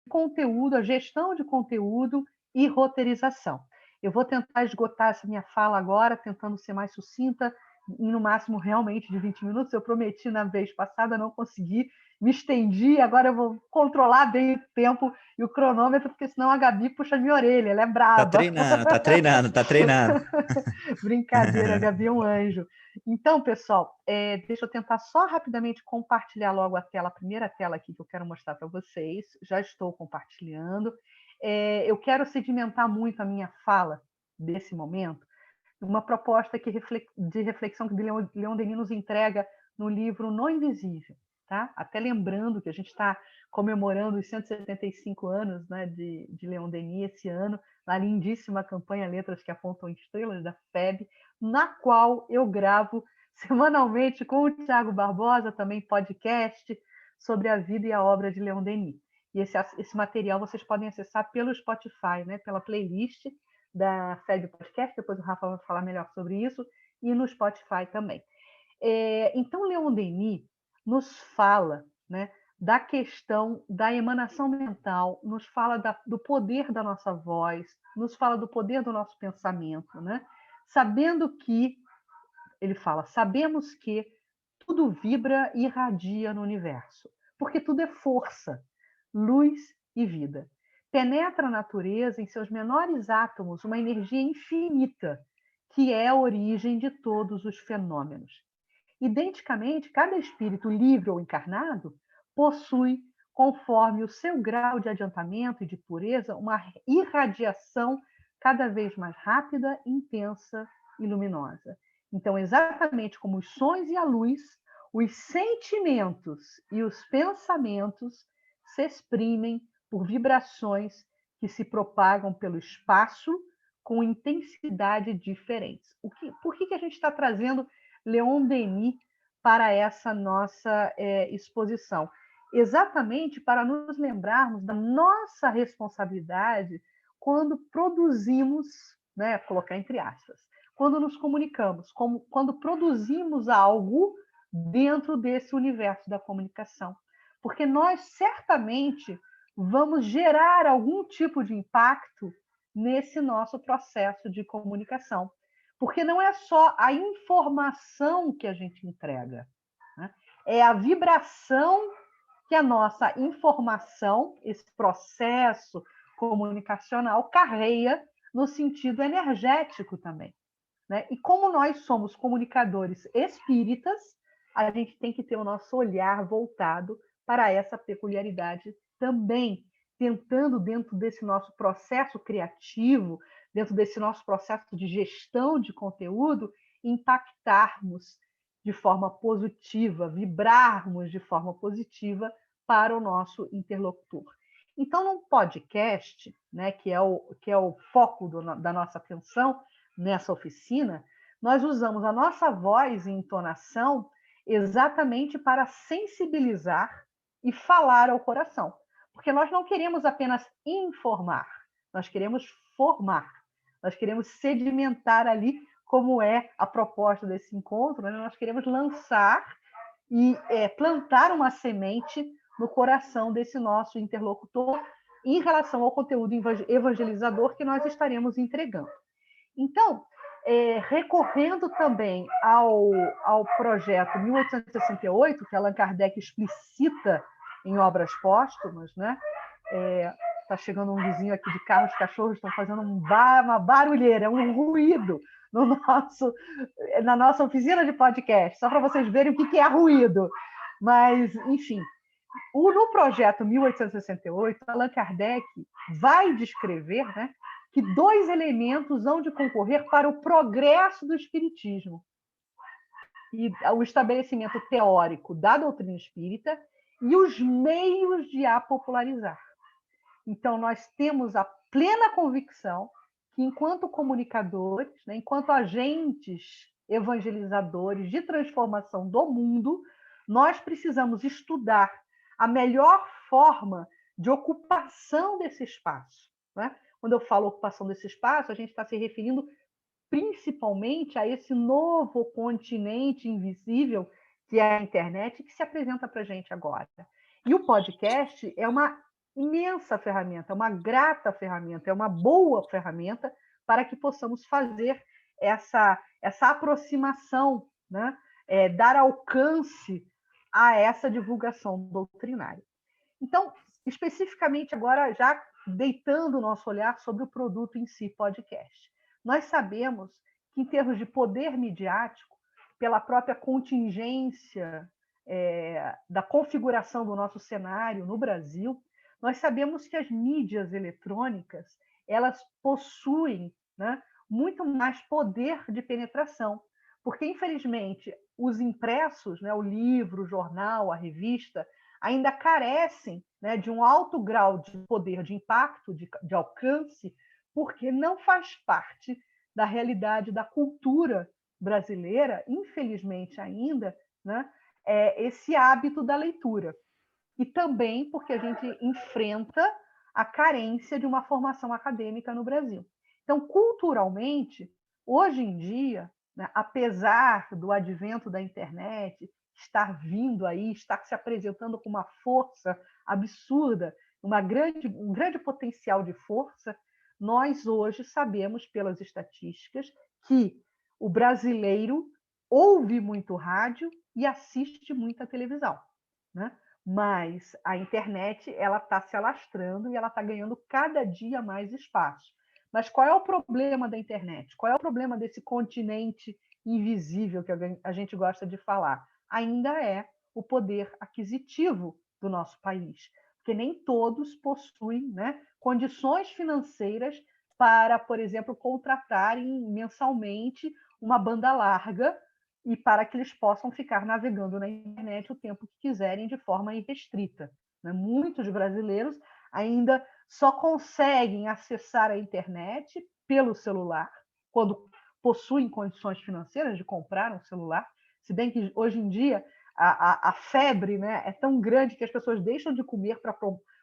conteúdo, a gestão de conteúdo e roteirização. Eu vou tentar esgotar essa minha fala agora, tentando ser mais sucinta, no máximo realmente de 20 minutos. Eu prometi na vez passada, não consegui, me estendi, agora eu vou controlar bem o tempo e o cronômetro, porque senão a Gabi puxa minha orelha, ela é Tá braba. treinando, tá treinando, tá treinando. Brincadeira, a Gabi é um anjo. Então, pessoal, deixa eu tentar só rapidamente compartilhar logo a tela, a primeira tela aqui que eu quero mostrar para vocês. Já estou compartilhando. Eu quero sedimentar muito a minha fala desse momento, uma proposta de reflexão que Leon Denis nos entrega no livro No Invisível. Tá? Até lembrando que a gente está comemorando os 175 anos, né, de Leon Denis esse ano, na lindíssima campanha Letras que Apontam Estrelas, da FEB, na qual eu gravo semanalmente com o Tiago Barbosa, também podcast, sobre a vida e a obra de Leon Denis. E esse material vocês podem acessar pelo Spotify, né, pela playlist da FEB Podcast, depois o Rafa vai falar melhor sobre isso, e no Spotify também. Então, Leon Denis nos fala, né, da questão da emanação mental, nos fala do poder da nossa voz, nos fala do poder do nosso pensamento, né? Sabendo que, ele fala, sabemos que tudo vibra e irradia no universo, porque tudo é força, luz e vida. Penetra a natureza em seus menores átomos uma energia infinita, que é a origem de todos os fenômenos. Identicamente, cada espírito livre ou encarnado possui, conforme o seu grau de adiantamento e de pureza, uma irradiação cada vez mais rápida, intensa e luminosa. Então, exatamente como os sons e a luz, os sentimentos e os pensamentos se exprimem por vibrações que se propagam pelo espaço com intensidade diferentes. Por que a gente está trazendo Leon Denis para essa nossa exposição? Exatamente para nos lembrarmos da nossa responsabilidade quando produzimos, né, colocar entre aspas, quando nos comunicamos, quando produzimos algo dentro desse universo da comunicação. Porque nós certamente vamos gerar algum tipo de impacto nesse nosso processo de comunicação. Porque não é só a informação que a gente entrega, né? É a vibração que a nossa informação, esse processo comunicacional, carrega no sentido energético também, né? E como nós somos comunicadores espíritas, a gente tem que ter o nosso olhar voltado para essa peculiaridade também, tentando, dentro desse nosso processo criativo, dentro desse nosso processo de gestão de conteúdo, impactarmos de forma positiva, vibrarmos de forma positiva para o nosso interlocutor. Então, num podcast, né, que é o foco da nossa atenção nessa oficina, nós usamos a nossa voz e entonação exatamente para sensibilizar e falar ao coração. Porque nós não queremos apenas informar, nós queremos formar, nós queremos sedimentar ali, como é a proposta desse encontro, né? Nós queremos lançar e plantar uma semente no coração desse nosso interlocutor em relação ao conteúdo evangelizador que nós estaremos entregando. Então, recorrendo também ao projeto 1868, que Allan Kardec explicita em Obras Póstumas, né? Está chegando um vizinho aqui de carro, os cachorros estão fazendo uma barulheira, um ruído na nossa oficina de podcast, só para vocês verem o que é ruído. Mas, enfim, no projeto 1868, Allan Kardec vai descrever, né, que 2 elementos hão de concorrer para o progresso do espiritismo. E o estabelecimento teórico da doutrina espírita e os meios de a popularizar. Então, nós temos a plena convicção que, enquanto comunicadores, né, enquanto agentes evangelizadores de transformação do mundo, nós precisamos estudar a melhor forma de ocupação desse espaço, né? Quando eu falo ocupação desse espaço, a gente está se referindo principalmente a esse novo continente invisível que é a internet, que se apresenta para a gente agora. E o podcast é uma imensa ferramenta, é uma grata ferramenta, é uma boa ferramenta para que possamos fazer essa aproximação, né? Dar alcance a essa divulgação doutrinária. Então, especificamente agora, já deitando o nosso olhar sobre o produto em si, podcast. Nós sabemos que, em termos de poder midiático, pela própria contingência da configuração do nosso cenário no Brasil, nós sabemos que as mídias eletrônicas elas possuem, né, muito mais poder de penetração, porque, infelizmente, os impressos, né, o livro, o jornal, a revista, ainda carecem, né, de um alto grau de poder, de impacto, de alcance, porque não faz parte da realidade da cultura brasileira, infelizmente ainda, né, esse hábito da leitura. E também porque a gente enfrenta a carência de uma formação acadêmica no Brasil. Então, culturalmente, hoje em dia, né, apesar do advento da internet estar vindo aí, estar se apresentando com uma força absurda, um grande potencial de força, nós hoje sabemos pelas estatísticas que o brasileiro ouve muito rádio e assiste muita televisão, né? Mas a internet ela está se alastrando e ela está ganhando cada dia mais espaço. Mas qual é o problema da internet? Qual é o problema desse continente invisível que a gente gosta de falar? Ainda é o poder aquisitivo do nosso país, porque nem todos possuem, né, condições financeiras para, por exemplo, contratarem mensalmente uma banda larga e para que eles possam ficar navegando na internet o tempo que quiserem de forma irrestrita. Muitos brasileiros ainda só conseguem acessar a internet pelo celular, quando possuem condições financeiras de comprar um celular, se bem que hoje em dia a febre, né, é tão grande que as pessoas deixam de comer para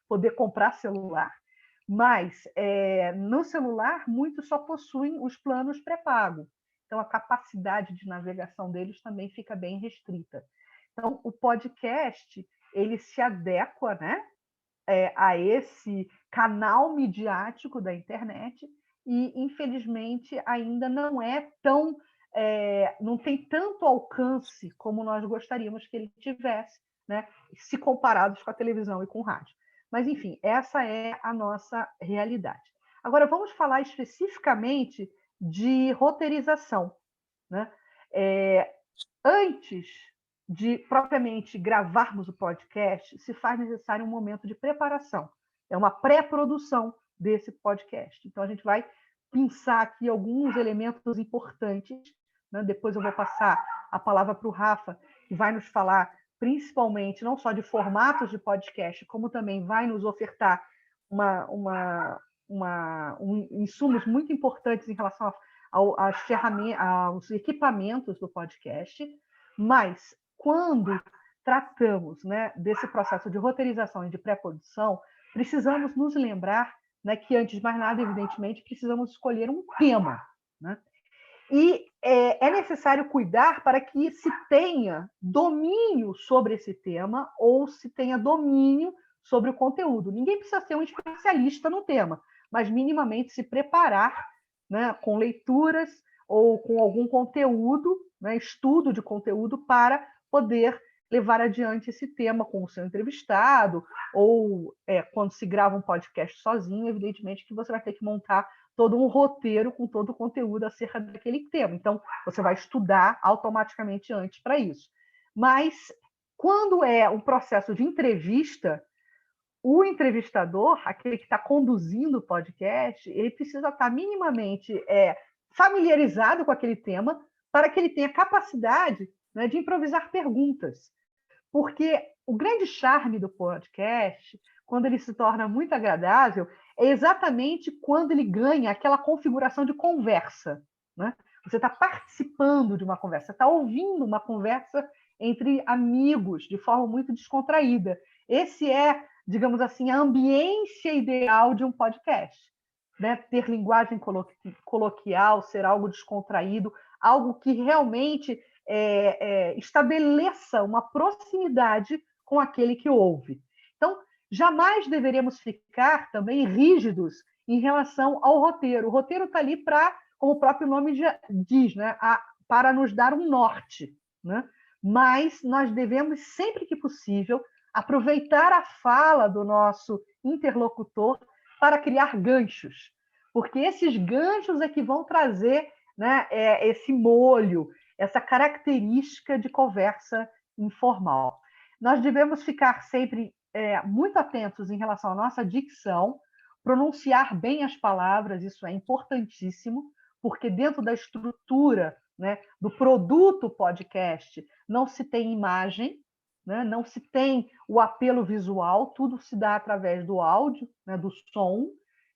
poder comprar celular, mas no celular muitos só possuem os planos pré-pagos. Então, a capacidade de navegação deles também fica bem restrita. Então, o podcast ele se adequa, né, a esse canal midiático da internet e, infelizmente, ainda não é tão não tem tanto alcance como nós gostaríamos que ele tivesse, né, se comparados com a televisão e com o rádio. Mas, enfim, essa é a nossa realidade. Agora, vamos falar especificamente de roteirização, né? Antes de propriamente gravarmos o podcast, se faz necessário um momento de preparação. É uma pré-produção desse podcast. Então, a gente vai pensar aqui alguns elementos importantes, né? Depois eu vou passar a palavra para o Rafa, que vai nos falar principalmente não só de formatos de podcast, como também vai nos ofertar insumos muito importantes em relação às ferramentas, aos equipamentos do podcast. Mas, quando tratamos, né, desse processo de roteirização e de pré-produção, precisamos nos lembrar, né, que, antes de mais nada, evidentemente, precisamos escolher um tema, né? E é necessário cuidar para que se tenha domínio sobre esse tema ou se tenha domínio sobre o conteúdo. Ninguém precisa ser um especialista no tema, mas minimamente se preparar, né, com leituras ou com algum conteúdo, né, estudo de conteúdo para poder levar adiante esse tema com o seu entrevistado ou quando se grava um podcast sozinho, evidentemente que você vai ter que montar todo um roteiro com todo o conteúdo acerca daquele tema. Então, você vai estudar automaticamente antes para isso. Mas, quando é um processo de entrevista, o entrevistador, aquele que está conduzindo o podcast, ele precisa estar minimamente familiarizado com aquele tema para que ele tenha capacidade, né, de improvisar perguntas. Porque o grande charme do podcast, quando ele se torna muito agradável, é exatamente quando ele ganha aquela configuração de conversa, né? Você está participando de uma conversa, está ouvindo uma conversa entre amigos de forma muito descontraída. Esse é, digamos assim, a ambiência ideal de um podcast, né? Ter linguagem coloquial, ser algo descontraído, algo que realmente estabeleça uma proximidade com aquele que ouve. Então, Jamais deveremos ficar também rígidos em relação ao roteiro. O roteiro está ali para, como o próprio nome diz, né, para nos dar um norte, né? Mas nós devemos, sempre que possível, aproveitar a fala do nosso interlocutor para criar ganchos, porque esses ganchos é que vão trazer, né, esse molho, essa característica de conversa informal. Nós devemos ficar sempre muito atentos em relação à nossa dicção, pronunciar bem as palavras, isso é importantíssimo, porque dentro da estrutura, né, do produto podcast não se tem imagem, né, não se tem o apelo visual, tudo se dá através do áudio, né, do som.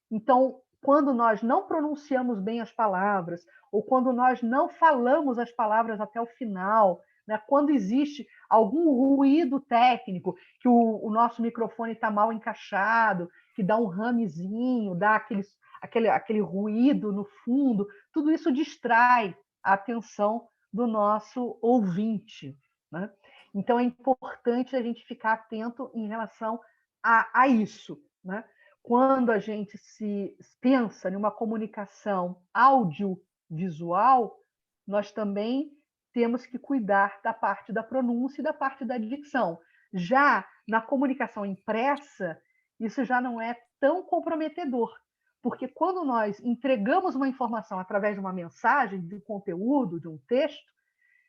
Então, quando nós não pronunciamos bem as palavras, ou quando nós não falamos as palavras até o final, né, quando existe algum ruído técnico, que o nosso microfone está mal encaixado, que dá um ramezinho, dá aquele ruído no fundo, tudo isso distrai a atenção do nosso ouvinte, né? Então, é importante a gente ficar atento em relação a isso, né? Quando a gente se pensa em uma comunicação audiovisual, nós também temos que cuidar da parte da pronúncia e da parte da dicção. Já na comunicação impressa, isso já não é tão comprometedor, porque quando nós entregamos uma informação através de uma mensagem, de um conteúdo, de um texto,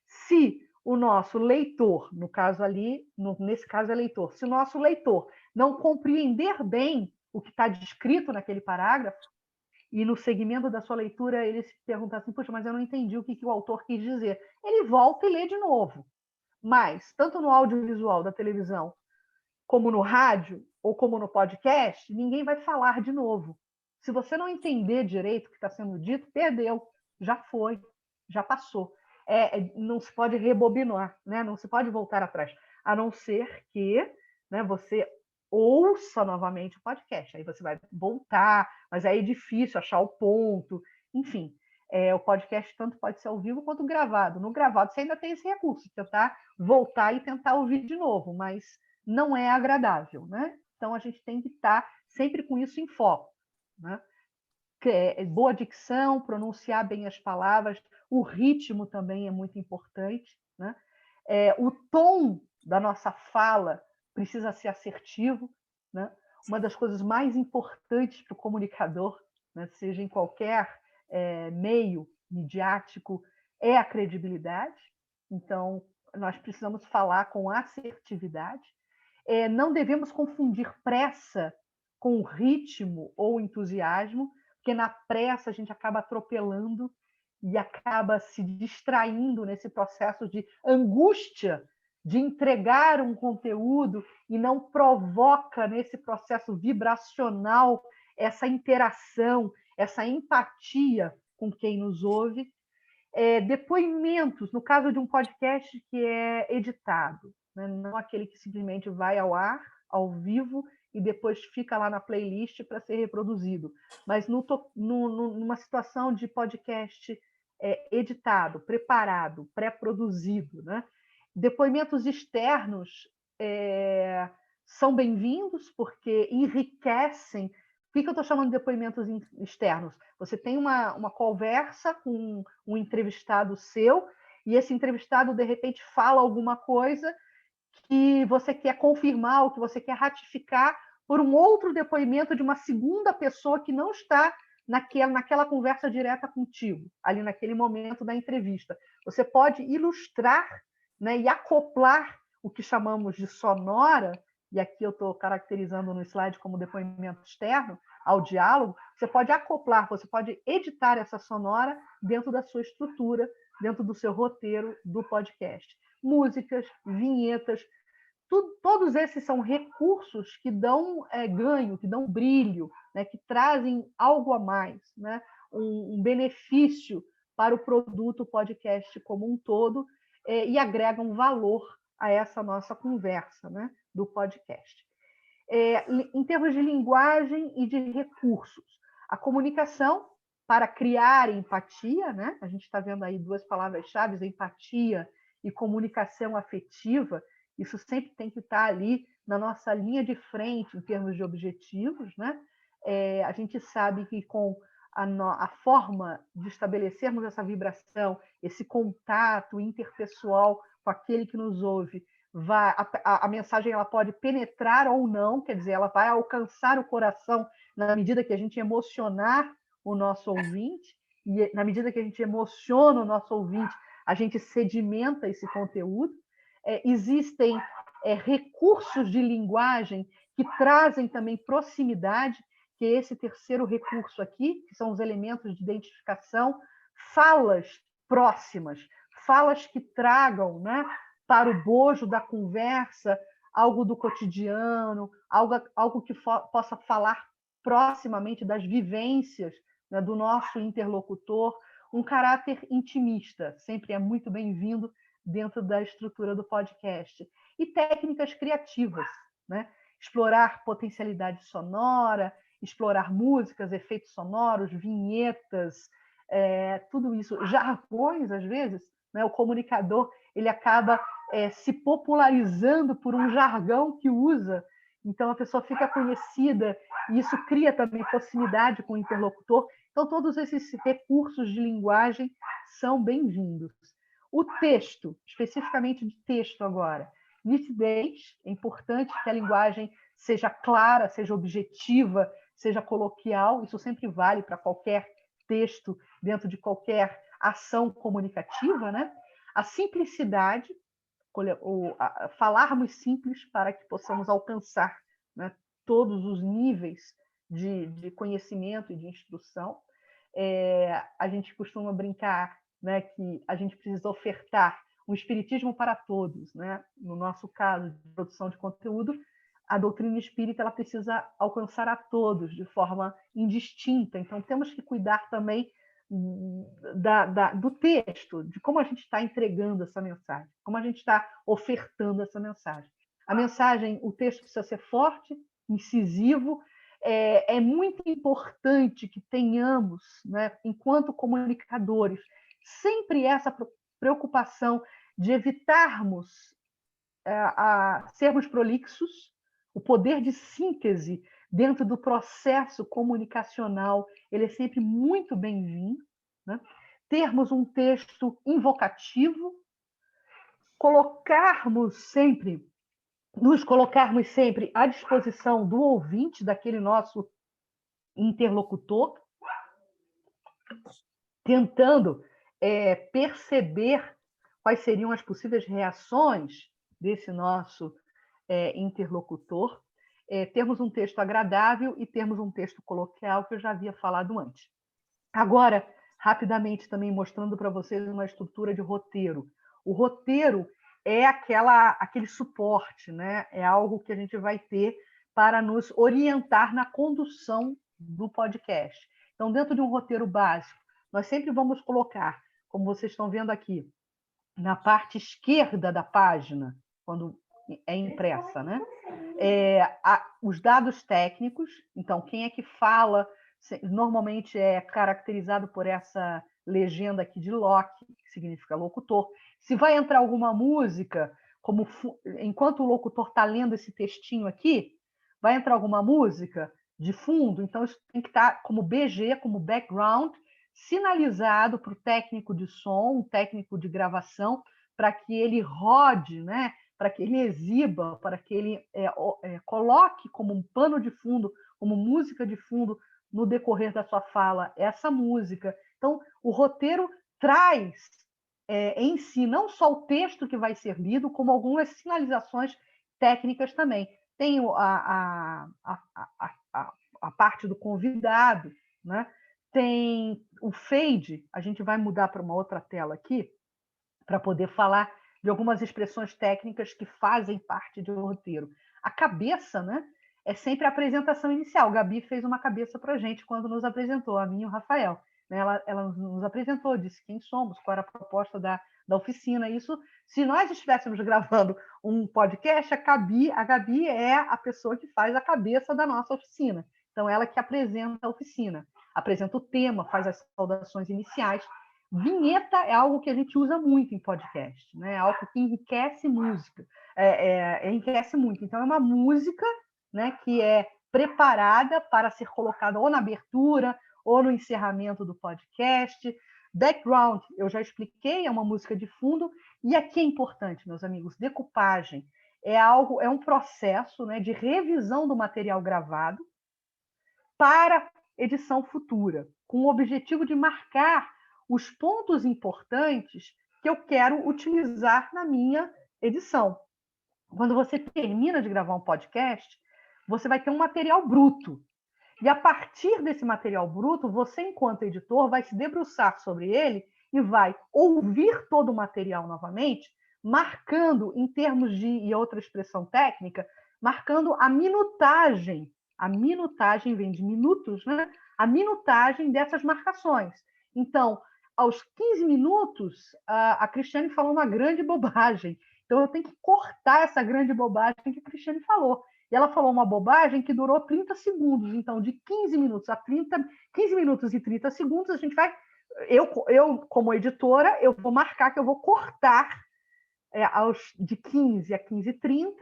se o nosso leitor, no caso ali, nesse caso é leitor, se o nosso leitor não compreender bem o que está descrito naquele parágrafo, e no segmento da sua leitura ele se pergunta assim, puxa, mas eu não entendi o que o autor quis dizer. Ele volta e lê de novo. Mas, tanto no audiovisual da televisão, como no rádio, ou como no podcast, ninguém vai falar de novo. Se você não entender direito o que está sendo dito, perdeu, já foi, já passou. Não se pode rebobinar, né? Não se pode voltar atrás, a não ser que, né, você ouça novamente o podcast. Aí você vai voltar, mas aí é difícil achar o ponto. Enfim, o podcast tanto pode ser ao vivo quanto gravado. No gravado você ainda tem esse recurso, de tentar voltar e tentar ouvir de novo, mas não é agradável, né? Então a gente tem que estar sempre com isso em foco, né? Boa dicção, pronunciar bem as palavras, o ritmo também é muito importante, né? O tom da nossa fala precisa ser assertivo, né? Uma das coisas mais importantes para o comunicador, né, seja em qualquer meio midiático, é a credibilidade. Então, nós precisamos falar com assertividade. Não devemos confundir pressa com ritmo ou entusiasmo, porque na pressa a gente acaba atropelando e acaba se distraindo nesse processo de angústia de entregar um conteúdo e não provoca nesse processo vibracional essa interação, essa empatia com quem nos ouve. Depoimentos, no caso de um podcast que é editado, né? Não aquele que simplesmente vai ao ar, ao vivo, e depois fica lá na playlist para ser reproduzido. Mas numa situação de podcast editado, preparado, pré-produzido, né? Depoimentos externos são bem-vindos porque enriquecem. O que eu estou chamando de depoimentos externos? Você tem uma conversa com um entrevistado seu e esse entrevistado, de repente, fala alguma coisa que você quer confirmar ou que você quer ratificar por um outro depoimento de uma segunda pessoa que não está naquela conversa direta contigo, ali naquele momento da entrevista. Você pode ilustrar, né, e acoplar o que chamamos de sonora, e aqui eu estou caracterizando no slide como depoimento externo, ao diálogo, você pode acoplar, você pode editar essa sonora dentro da sua estrutura, dentro do seu roteiro do podcast. Músicas, vinhetas, todos esses são recursos que dão ganho, que dão brilho, né, que trazem algo a mais, né, um benefício para o produto podcast como um todo, e agregam valor a essa nossa conversa, né, do podcast. Em termos de linguagem e de recursos, a comunicação para criar empatia, né? A gente está vendo aí duas palavras-chave, empatia e comunicação afetiva. Isso sempre tem que estar ali na nossa linha de frente em termos de objetivos, né? A gente sabe que com a forma de estabelecermos essa vibração, esse contato interpessoal com aquele que nos ouve, a mensagem ela pode penetrar ou não, quer dizer, ela vai alcançar o coração na medida que a gente emocionar o nosso ouvinte, e na medida que a gente emociona o nosso ouvinte, a gente sedimenta esse conteúdo. Existem recursos de linguagem que trazem também proximidade, que é esse terceiro recurso aqui, que são os elementos de identificação, falas próximas, falas que tragam, né, para o bojo da conversa algo do cotidiano, algo que possa falar proximamente das vivências, né, do nosso interlocutor. Um caráter intimista sempre é muito bem-vindo dentro da estrutura do podcast. E técnicas criativas, né? Explorar potencialidade sonora, explorar músicas, efeitos sonoros, vinhetas, tudo isso. Jargões, às vezes, né? O comunicador ele acaba se popularizando por um jargão que usa, então a pessoa fica conhecida, e isso cria também proximidade com o interlocutor. Então, todos esses recursos de linguagem são bem-vindos. O texto, especificamente de texto agora, nitidez, é importante que a linguagem seja clara, seja objetiva, seja coloquial, isso sempre vale para qualquer texto, dentro de qualquer ação comunicativa, né? A simplicidade, falarmos simples para que possamos alcançar, né, todos os níveis de conhecimento e de instrução. A gente costuma brincar, né, que a gente precisa ofertar um espiritismo para todos, né? No nosso caso de produção de conteúdo, a doutrina espírita ela precisa alcançar a todos de forma indistinta. Então, temos que cuidar também do texto, de como a gente está entregando essa mensagem, como a gente está ofertando essa mensagem. A mensagem, o texto precisa ser forte, incisivo. É muito importante que tenhamos, né, enquanto comunicadores, sempre essa preocupação de evitarmos sermos prolixos. O poder de síntese dentro do processo comunicacional ele é sempre muito bem-vindo, né? Termos um texto invocativo, nos colocarmos sempre à disposição do ouvinte, daquele nosso interlocutor, tentando perceber quais seriam as possíveis reações desse nosso interlocutor, termos um texto agradável e termos um texto coloquial, que eu já havia falado antes. Agora, rapidamente também mostrando para vocês uma estrutura de roteiro. O roteiro é aquele suporte, né? É algo que a gente vai ter para nos orientar na condução do podcast. Então, dentro de um roteiro básico, nós sempre vamos colocar, como vocês estão vendo aqui, na parte esquerda da página, quando é impressa, né? Os dados técnicos. Então, quem é que fala, normalmente é caracterizado por essa legenda aqui de Loki, que significa locutor. Se vai entrar alguma música, enquanto o locutor está lendo esse textinho aqui, vai entrar alguma música de fundo, então isso tem que estar como BG, como background, sinalizado para o técnico de som, o técnico de gravação, para que ele rode, né? Para que ele exiba, para que ele coloque como um pano de fundo, como música de fundo no decorrer da sua fala, essa música. Então, o roteiro traz em si não só o texto que vai ser lido, como algumas sinalizações técnicas também. Tem a parte do convidado, né? Tem o fade, a gente vai mudar para uma outra tela aqui, para poder falar de algumas expressões técnicas que fazem parte de um roteiro. A cabeça, né, é sempre a apresentação inicial. Gabi fez uma cabeça para a gente quando nos apresentou, a mim e o Rafael. Ela nos apresentou, disse quem somos, qual era a proposta da oficina. Isso, se nós estivéssemos gravando um podcast, a Gabi é a pessoa que faz a cabeça da nossa oficina. Então, ela que apresenta a oficina, apresenta o tema, faz as saudações iniciais. Vinheta é algo que a gente usa muito em podcast, né? É algo que enriquece música, enriquece muito. Então, é uma música, né, que é preparada para ser colocada ou na abertura ou no encerramento do podcast. Background, eu já expliquei, é uma música de fundo. E aqui é importante, meus amigos, decupagem é um processo, né, de revisão do material gravado para edição futura, com o objetivo de marcar os pontos importantes que eu quero utilizar na minha edição. Quando você termina de gravar um podcast, você vai ter um material bruto. E a partir desse material bruto, você, enquanto editor, vai se debruçar sobre ele e vai ouvir todo o material novamente, marcando, em termos de, e outra expressão técnica, marcando a minutagem vem de minutos, né? A minutagem dessas marcações. Então, aos 15 minutos, a Cristiane falou uma grande bobagem. Então, eu tenho que cortar essa grande bobagem que a Cristiane falou. E ela falou uma bobagem que durou 30 segundos. Então, de 15 minutos a 15 minutos e 30 segundos, a gente vai. Eu como editora, eu vou marcar que eu vou cortar de 15 a 15h30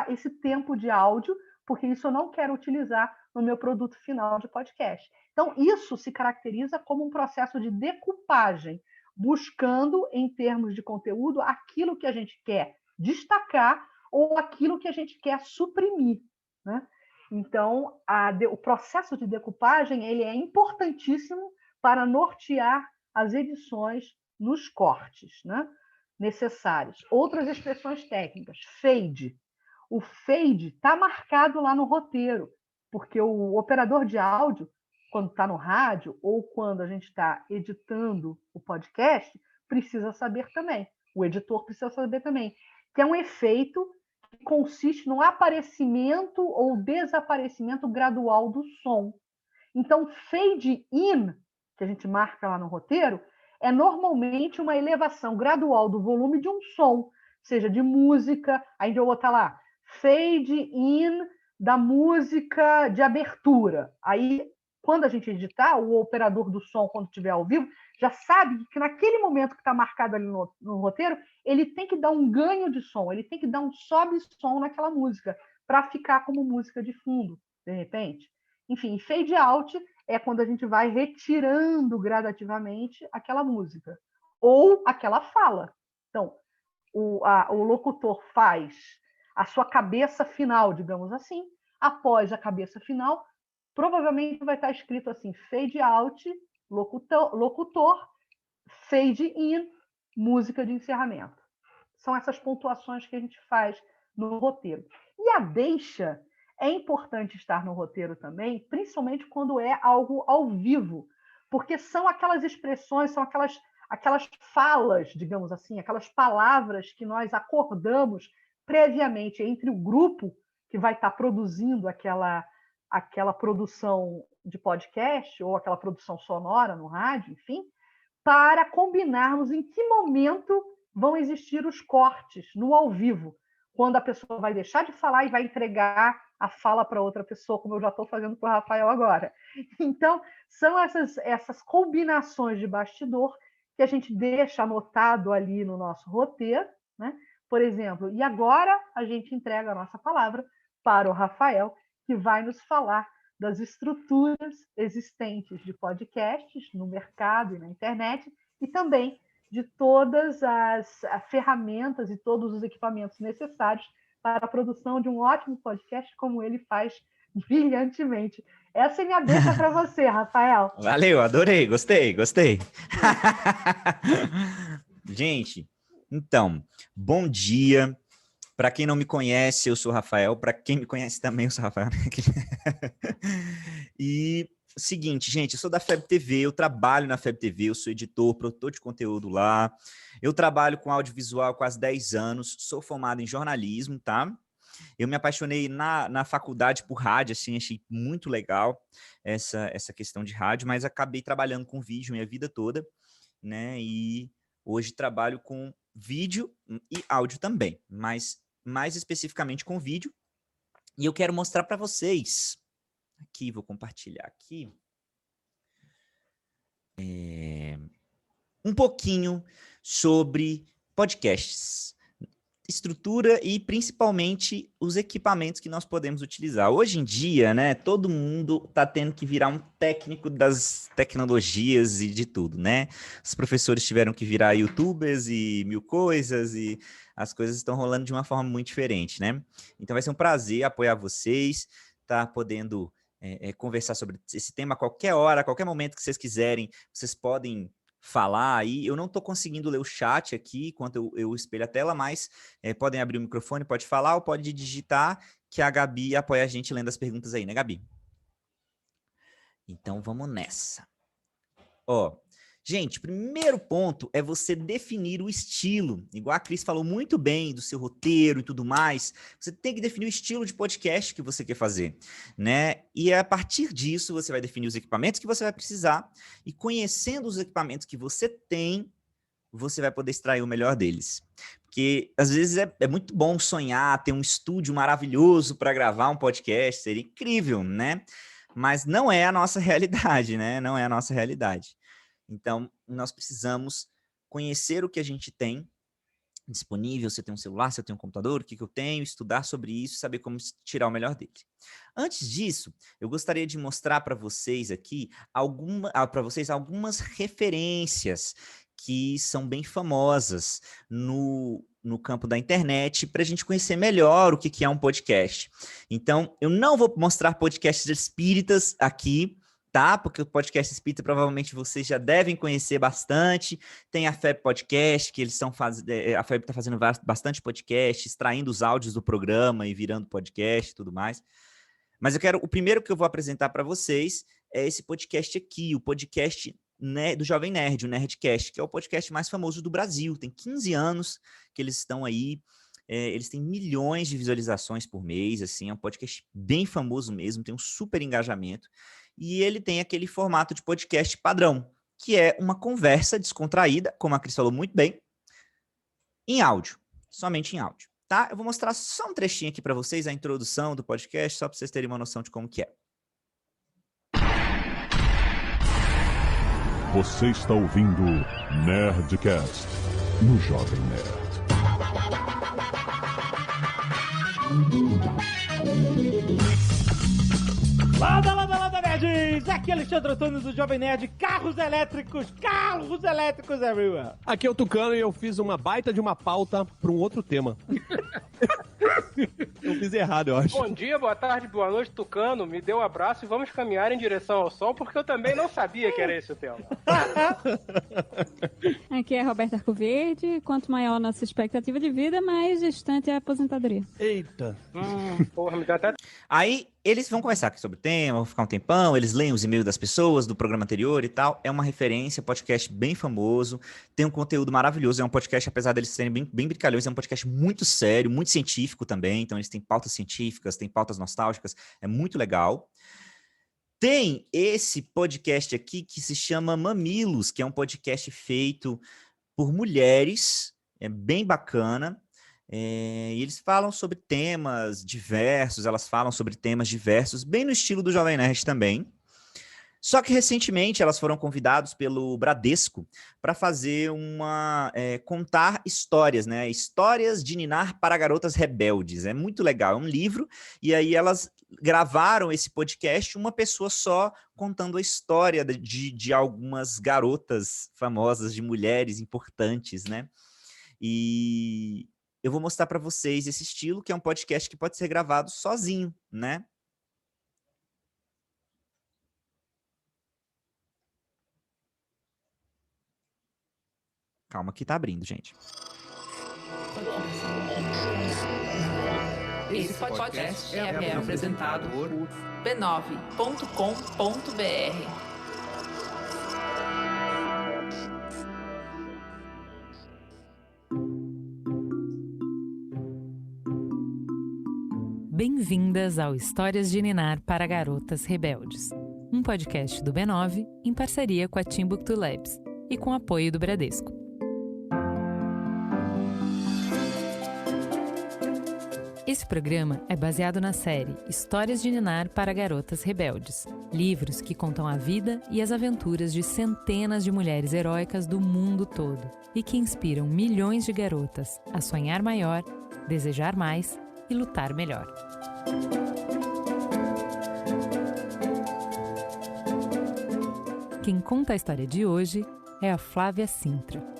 esse tempo de áudio, porque isso eu não quero utilizar no meu produto final de podcast. Então, isso se caracteriza como um processo de decupagem, buscando, em termos de conteúdo, aquilo que a gente quer destacar ou aquilo que a gente quer suprimir, né? Então, o processo de decupagem ele é importantíssimo para nortear as edições nos cortes, né, necessários. Outras expressões técnicas, fade. O fade está marcado lá no roteiro, porque o operador de áudio, quando está no rádio ou quando a gente está editando o podcast, precisa saber também. O editor precisa saber também, que é um efeito que consiste no aparecimento ou desaparecimento gradual do som. Então, fade in, que a gente marca lá no roteiro, é normalmente uma elevação gradual do volume de um som, seja de música, aí eu vou botar lá, fade in da música de abertura. Aí, quando a gente editar, o operador do som, quando estiver ao vivo, já sabe que naquele momento que está marcado ali no roteiro, ele tem que dar um ganho de som, ele tem que dar um sobe-som naquela música, para ficar como música de fundo, de repente. Enfim, fade out é quando a gente vai retirando gradativamente aquela música ou aquela fala. Então, o locutor faz a sua cabeça final, digamos assim. Após a cabeça final, provavelmente vai estar escrito assim: fade out, locutor, fade in, música de encerramento. São essas pontuações que a gente faz no roteiro. E a deixa é importante estar no roteiro também, principalmente quando é algo ao vivo, porque são aquelas expressões, são aquelas falas, digamos assim, aquelas palavras que nós acordamos previamente entre o grupo que vai estar produzindo aquela produção de podcast ou aquela produção sonora no rádio, enfim, para combinarmos em que momento vão existir os cortes no ao vivo, quando a pessoa vai deixar de falar e vai entregar a fala para outra pessoa, como eu já estou fazendo para o Rafael agora. Então, são essas combinações de bastidor que a gente deixa anotado ali no nosso roteiro, né? Por exemplo, e agora a gente entrega a nossa palavra para o Rafael, que vai nos falar das estruturas existentes de podcasts no mercado e na internet, e também de todas as ferramentas e todos os equipamentos necessários para a produção de um ótimo podcast, como ele faz brilhantemente. Essa é minha deixa para você, Rafael. Valeu, adorei, gostei. Gente, então, bom dia. Para quem não me conhece, eu sou o Rafael. Para quem me conhece também, eu sou o Rafael. E seguinte, gente, eu sou da FEB TV, eu trabalho na FEB TV, eu sou editor, produtor de conteúdo lá. Eu trabalho com audiovisual há quase 10 anos, sou formado em jornalismo, tá? Eu me apaixonei na faculdade por rádio, assim, achei muito legal essa questão de rádio, mas acabei trabalhando com vídeo minha vida toda, né? E hoje trabalho com vídeo e áudio também, mas mais especificamente com vídeo. E eu quero mostrar para vocês, aqui, vou compartilhar aqui. um pouquinho sobre podcasts, estrutura e principalmente os equipamentos que nós podemos utilizar. Hoje em dia, né, todo mundo está tendo que virar um técnico das tecnologias e de tudo, né? Os professores tiveram que virar YouTubers e mil coisas e as coisas estão rolando de uma forma muito diferente, né? Então vai ser um prazer apoiar vocês, tá podendo conversar sobre esse tema a qualquer hora, a qualquer momento que vocês quiserem, vocês podem falar aí. Eu não estou conseguindo ler o chat aqui enquanto eu espelho a tela, mas podem abrir o microfone, pode falar ou pode digitar, que a Gabi apoia a gente lendo as perguntas aí, né, Gabi? Então vamos nessa. Ó, gente, o primeiro ponto é você definir o estilo. Igual a Cris falou muito bem do seu roteiro e tudo mais, você tem que definir o estilo de podcast que você quer fazer, né? E a partir disso, você vai definir os equipamentos que você vai precisar e conhecendo os equipamentos que você tem, você vai poder extrair o melhor deles. Porque, às vezes, é muito bom sonhar, ter um estúdio maravilhoso para gravar um podcast, seria incrível, né? Mas não é a nossa realidade, né? Não é a nossa realidade. Então, nós precisamos conhecer o que a gente tem disponível, se eu tenho um celular, se eu tenho um computador, o que eu tenho, estudar sobre isso, saber como tirar o melhor dele. Antes disso, eu gostaria de mostrar para vocês aqui algumas referências que são bem famosas no campo da internet, para a gente conhecer melhor o que é um podcast. Então, eu não vou mostrar podcasts espíritas aqui, tá? Porque o podcast espírita provavelmente vocês já devem conhecer bastante. Tem a FEB Podcast, que eles estão fazendo... A FEB está fazendo bastante podcast, extraindo os áudios do programa e virando podcast e tudo mais. Mas o primeiro que eu vou apresentar para vocês é esse podcast aqui, o podcast do Jovem Nerd, o Nerdcast, que é o podcast mais famoso do Brasil. Tem 15 anos que eles estão aí. Eles têm milhões de visualizações por mês, assim, é um podcast bem famoso mesmo, tem um super engajamento. E ele tem aquele formato de podcast padrão, que é uma conversa descontraída, como a Cris falou muito bem, em áudio, somente em áudio, tá? Eu vou mostrar só um trechinho aqui para vocês, a introdução do podcast, só para vocês terem uma noção de como que é. Você está ouvindo Nerdcast no Jovem Nerd. Lada, nerds! Aqui é Alexandre Antônio do Jovem Nerd. Carros elétricos everywhere. Aqui é o Tucano e eu fiz uma baita de uma pauta para um outro tema. Eu fiz errado, eu acho. Bom dia, boa tarde, boa noite, Tucano. Me dê um abraço e vamos caminhar em direção ao sol, porque eu também não sabia que era esse o tema. Aqui é Roberta Arcoverde. Quanto maior a nossa expectativa de vida, mais distante é a aposentadoria. Eita. Porra, me dá até... Aí eles vão conversar aqui sobre o tema, vão ficar um tempão, eles leem os e-mails das pessoas do programa anterior e tal. É uma referência, podcast bem famoso, tem um conteúdo maravilhoso, é um podcast, apesar deles serem bem brincalhões, é um podcast muito sério, muito científico também, então eles têm pautas científicas, têm pautas nostálgicas, é muito legal. Tem esse podcast aqui que se chama Mamilos, que é um podcast feito por mulheres, é bem bacana. E eles falam sobre temas diversos, elas falam sobre temas diversos, bem no estilo do Jovem Nerd também. Só que recentemente elas foram convidadas pelo Bradesco para fazer contar histórias, né? Histórias de Ninar para Garotas Rebeldes. É muito legal, é um livro, e aí elas gravaram esse podcast, uma pessoa só contando a história de algumas garotas famosas, de mulheres importantes, né? E eu vou mostrar para vocês esse estilo, que é um podcast que pode ser gravado sozinho, né? Calma que tá abrindo, gente. Esse podcast é apresentado por b9.com.br. Bem-vindas ao Histórias de Ninar para Garotas Rebeldes, um podcast do B9 em parceria com a Timbuktu Labs e com apoio do Bradesco. Esse programa é baseado na série Histórias de Ninar para Garotas Rebeldes. Livros que contam a vida e as aventuras de centenas de mulheres heróicas do mundo todo e que inspiram milhões de garotas a sonhar maior, desejar mais e lutar melhor. Quem conta a história de hoje é a Flávia Sintra.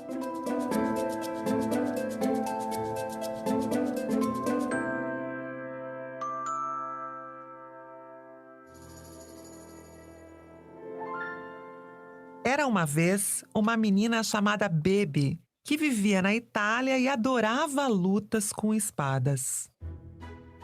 Era uma vez uma menina chamada Baby, que vivia na Itália e adorava lutas com espadas.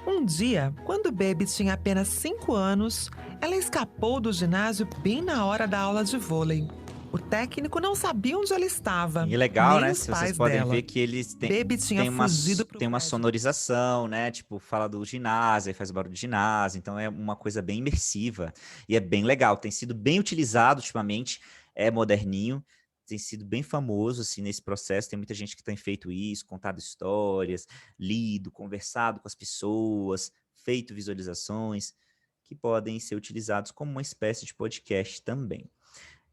Um dia, quando Baby tinha apenas 5 anos, ela escapou do ginásio bem na hora da aula de vôlei. O técnico não sabia onde ela estava. E legal, nem né? os Se pais vocês podem dela. ver que eles têm, Baby tinha tem uma fugido pro prédio. sonorização, né? Tipo, fala do ginásio, aí faz o barulho de ginásio. Então é uma coisa bem imersiva. E é bem legal. Tem sido bem utilizado ultimamente. É moderninho. Tem sido bem famoso, assim, nesse processo. Tem muita gente que tem feito isso, contado histórias, lido, conversado com as pessoas, feito visualizações, que podem ser utilizados como uma espécie de podcast também.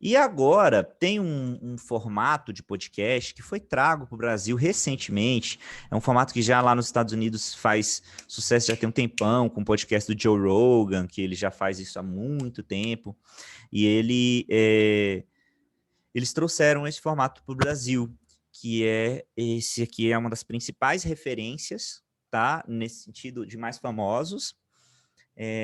E agora tem um formato de podcast que foi trago para o Brasil recentemente. É um formato que já lá nos Estados Unidos faz sucesso, já tem um tempão, com o podcast do Joe Rogan, que ele já faz isso há muito tempo. E eles trouxeram esse formato para o Brasil, que é esse aqui, é uma das principais referências, tá? Nesse sentido de mais famosos.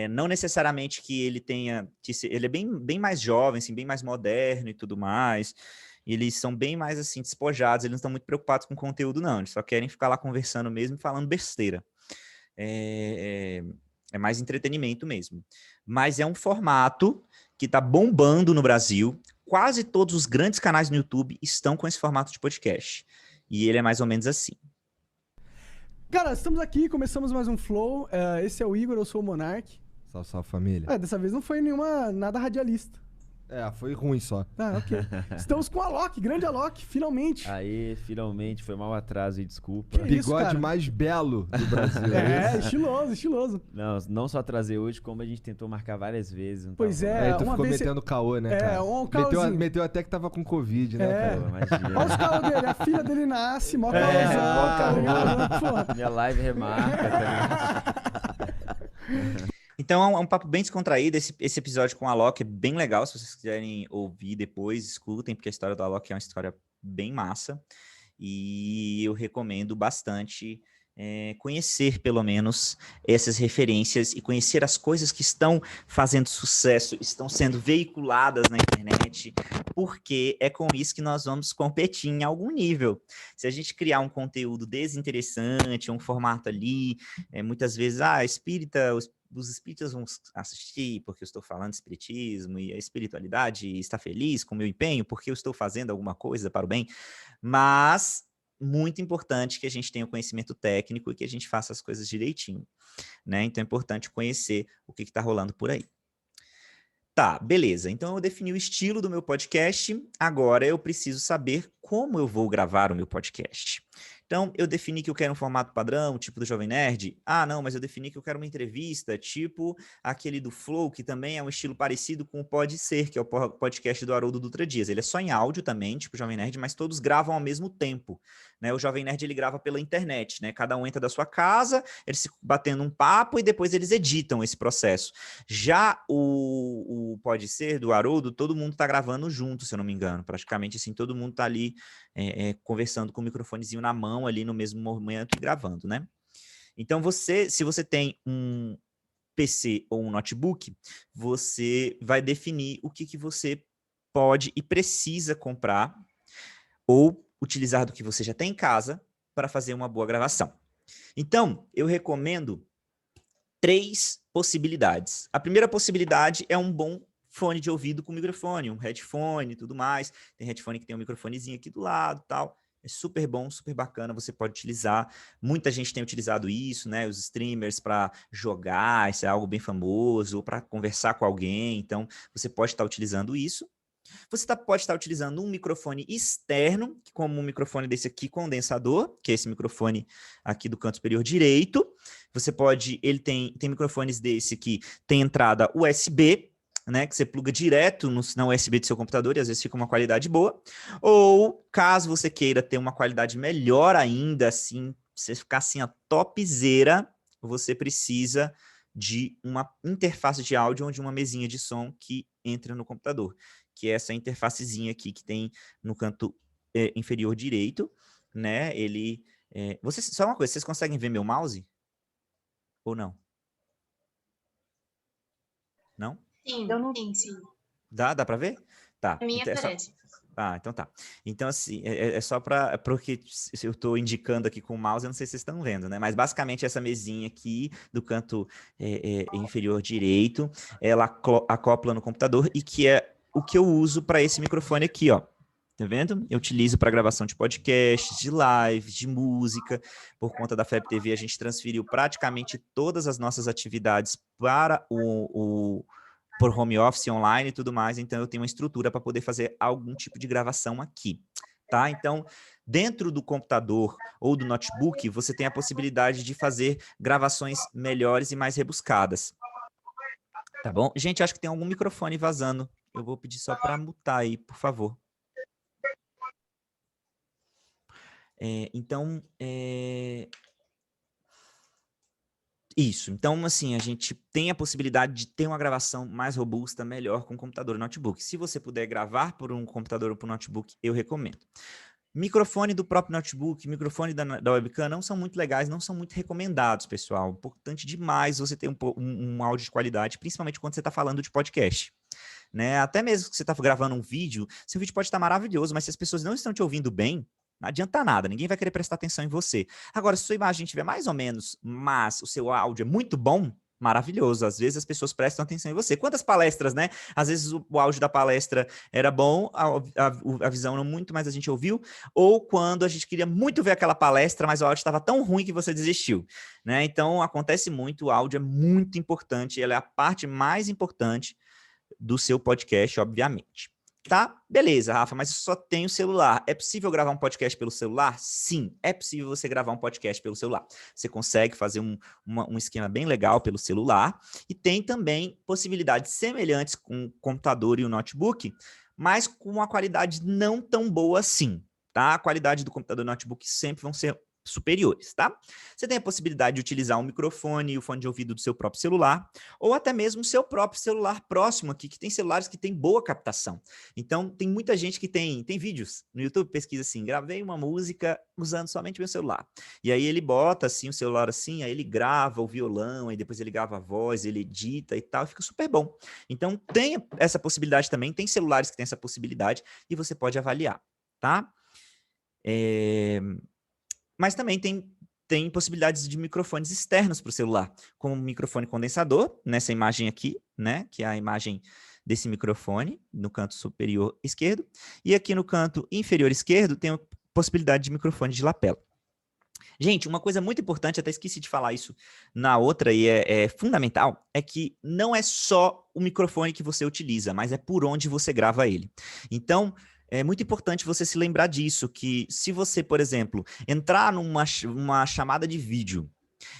Não necessariamente que ele tenha... Ele é bem mais jovem, assim, bem mais moderno e tudo mais. Eles são bem mais, assim, despojados. Eles não estão muito preocupados com o conteúdo, não. Eles só querem ficar lá conversando mesmo e falando besteira. É mais entretenimento mesmo. Mas é um formato que está bombando no Brasil. Quase todos os grandes canais no YouTube estão com esse formato de podcast. E ele é mais ou menos assim. Cara, estamos aqui, começamos mais um Flow. Esse é o Igor, eu sou o Monark. Salve, salve, família. Dessa vez não foi nada radialista. Foi ruim só. Ok. Estamos com a Alok, grande Alok, finalmente. Aí, finalmente, foi mal atraso e desculpa. Que isso, Bigode cara? mais belo do Brasil. Estiloso. Não só atrasei hoje, como a gente tentou marcar várias vezes. Não Pois tava... é, Aí tu uma ficou vez metendo caô, né, cara? um caôzinho. Meteu até que tava com Covid, né, cara? Pô, imagina. Olha os caô dele, a filha dele nasce, mó caôzão, mó tá ligado? Pô. Minha live remarca, tá ligado? Então é um papo bem descontraído. Esse episódio com a Alok é bem legal. Se vocês quiserem ouvir depois, escutem, porque a história do Alok é uma história bem massa. E eu recomendo bastante conhecer, pelo menos, essas referências e conhecer as coisas que estão fazendo sucesso, estão sendo veiculadas na internet, porque é com isso que nós vamos competir em algum nível. Se a gente criar um conteúdo desinteressante, um formato ali, muitas vezes, espírita... Os espíritas vão assistir porque eu estou falando de espiritismo e a espiritualidade está feliz com o meu empenho porque eu estou fazendo alguma coisa para o bem, mas muito importante que a gente tenha o conhecimento técnico e que a gente faça as coisas direitinho, né? Então é importante conhecer o que está rolando por aí. Tá, beleza. Então eu defini o estilo do meu podcast, agora eu preciso saber como eu vou gravar o meu podcast. Então, eu defini que eu quero um formato padrão, tipo do Jovem Nerd. Não, mas eu defini que eu quero uma entrevista, tipo aquele do Flow, que também é um estilo parecido com o Pode Ser, que é o podcast do Haroldo Dutra Dias. Ele é só em áudio também, tipo Jovem Nerd, mas todos gravam ao mesmo tempo, né? O Jovem Nerd, ele grava pela internet, né? Cada um entra da sua casa, eles se batendo um papo e depois eles editam esse processo. Já o Pode Ser, do Haroldo, todo mundo tá gravando junto, se eu não me engano. Praticamente, assim, todo mundo tá ali conversando com o microfonezinho na mão ali no mesmo momento e gravando, né? Então, se você tem um PC ou um notebook, você vai definir o que você pode e precisa comprar ou utilizar do que você já tem em casa para fazer uma boa gravação. Então, eu recomendo 3 possibilidades. A primeira possibilidade é um bom fone de ouvido com microfone, um headphone e tudo mais. Tem headphone que tem um microfonezinho aqui do lado e tal. É super bom, super bacana, você pode utilizar. Muita gente tem utilizado isso, né? Os streamers para jogar, isso é algo bem famoso, ou para conversar com alguém. Então, você pode estar utilizando isso. Você pode estar utilizando um microfone externo, como um microfone desse aqui, condensador, que é esse microfone aqui do canto superior direito, ele tem microfones desse que tem entrada USB, né, que você pluga direto na USB do seu computador e às vezes fica uma qualidade boa. Ou, caso você queira ter uma qualidade melhor ainda, assim, você ficar assim, a topzera, você precisa de uma interface de áudio ou de uma mesinha de som que entra no computador, que é essa interfacezinha aqui que tem no canto inferior direito, né? Só uma coisa, vocês conseguem ver meu mouse? Ou não? Não? Sim, sim. Dá pra ver? Tá. A minha Então, aparece. Então tá. Então, assim, só porque se eu tô indicando aqui com o mouse, eu não sei se vocês estão vendo, né? Mas basicamente essa mesinha aqui do canto inferior direito, ela acopla no computador e que é o que eu uso para esse microfone aqui, ó. Tá vendo? Eu utilizo para gravação de podcasts, de lives, de música. Por conta da FEB TV, a gente transferiu praticamente todas as nossas atividades para por home office, online e tudo mais, então eu tenho uma estrutura para poder fazer algum tipo de gravação aqui, tá? Então, dentro do computador ou do notebook, você tem a possibilidade de fazer gravações melhores e mais rebuscadas, tá bom? Gente, acho que tem algum microfone vazando, eu vou pedir só para mutar aí, por favor. Isso, então assim, a gente tem a possibilidade de ter uma gravação mais robusta, melhor com computador e notebook. Se você puder gravar por um computador ou por um notebook, eu recomendo. Microfone do próprio notebook, microfone da webcam não são muito legais, não são muito recomendados, pessoal. Importante demais você ter um áudio de qualidade, principalmente quando você está falando de podcast. Né? Até mesmo que você está gravando um vídeo, seu vídeo pode estar maravilhoso, mas se as pessoas não estão te ouvindo bem, não adianta nada, ninguém vai querer prestar atenção em você. Agora, se sua imagem estiver mais ou menos, mas o seu áudio é muito bom, maravilhoso. Às vezes as pessoas prestam atenção em você. Quantas palestras, né? Às vezes o áudio da palestra era bom, a visão não muito, mas a gente ouviu. Ou quando a gente queria muito ver aquela palestra, mas o áudio estava tão ruim que você desistiu, né? Então, acontece muito, o áudio é muito importante, ela é a parte mais importante do seu podcast, obviamente. Tá? Beleza, Rafa, mas eu só tenho celular. É possível gravar um podcast pelo celular? Sim, é possível você gravar um podcast pelo celular. Você consegue fazer um esquema bem legal pelo celular e tem também possibilidades semelhantes com o computador e o notebook, mas com uma qualidade não tão boa assim, tá? A qualidade do computador e do notebook sempre vão ser superiores, tá? Você tem a possibilidade de utilizar um microfone e o fone de ouvido do seu próprio celular, ou até mesmo o seu próprio celular próximo aqui, que tem celulares que tem boa captação. Então, tem muita gente que tem vídeos no YouTube, pesquisa assim, gravei uma música usando somente meu celular. E aí ele bota assim o celular assim, aí ele grava o violão, aí depois ele grava a voz, ele edita e tal, e fica super bom. Então, tem essa possibilidade também, tem celulares que tem essa possibilidade e você pode avaliar, tá? Mas também tem possibilidades de microfones externos para o celular, como um microfone condensador, nessa imagem aqui, né, que é a imagem desse microfone, no canto superior esquerdo, e aqui no canto inferior esquerdo tem a possibilidade de microfone de lapela. Gente, uma coisa muito importante, até esqueci de falar isso na outra, e é fundamental, é que não é só o microfone que você utiliza, mas é por onde você grava ele. Então, é muito importante você se lembrar disso, que se você, por exemplo, entrar numa chamada de vídeo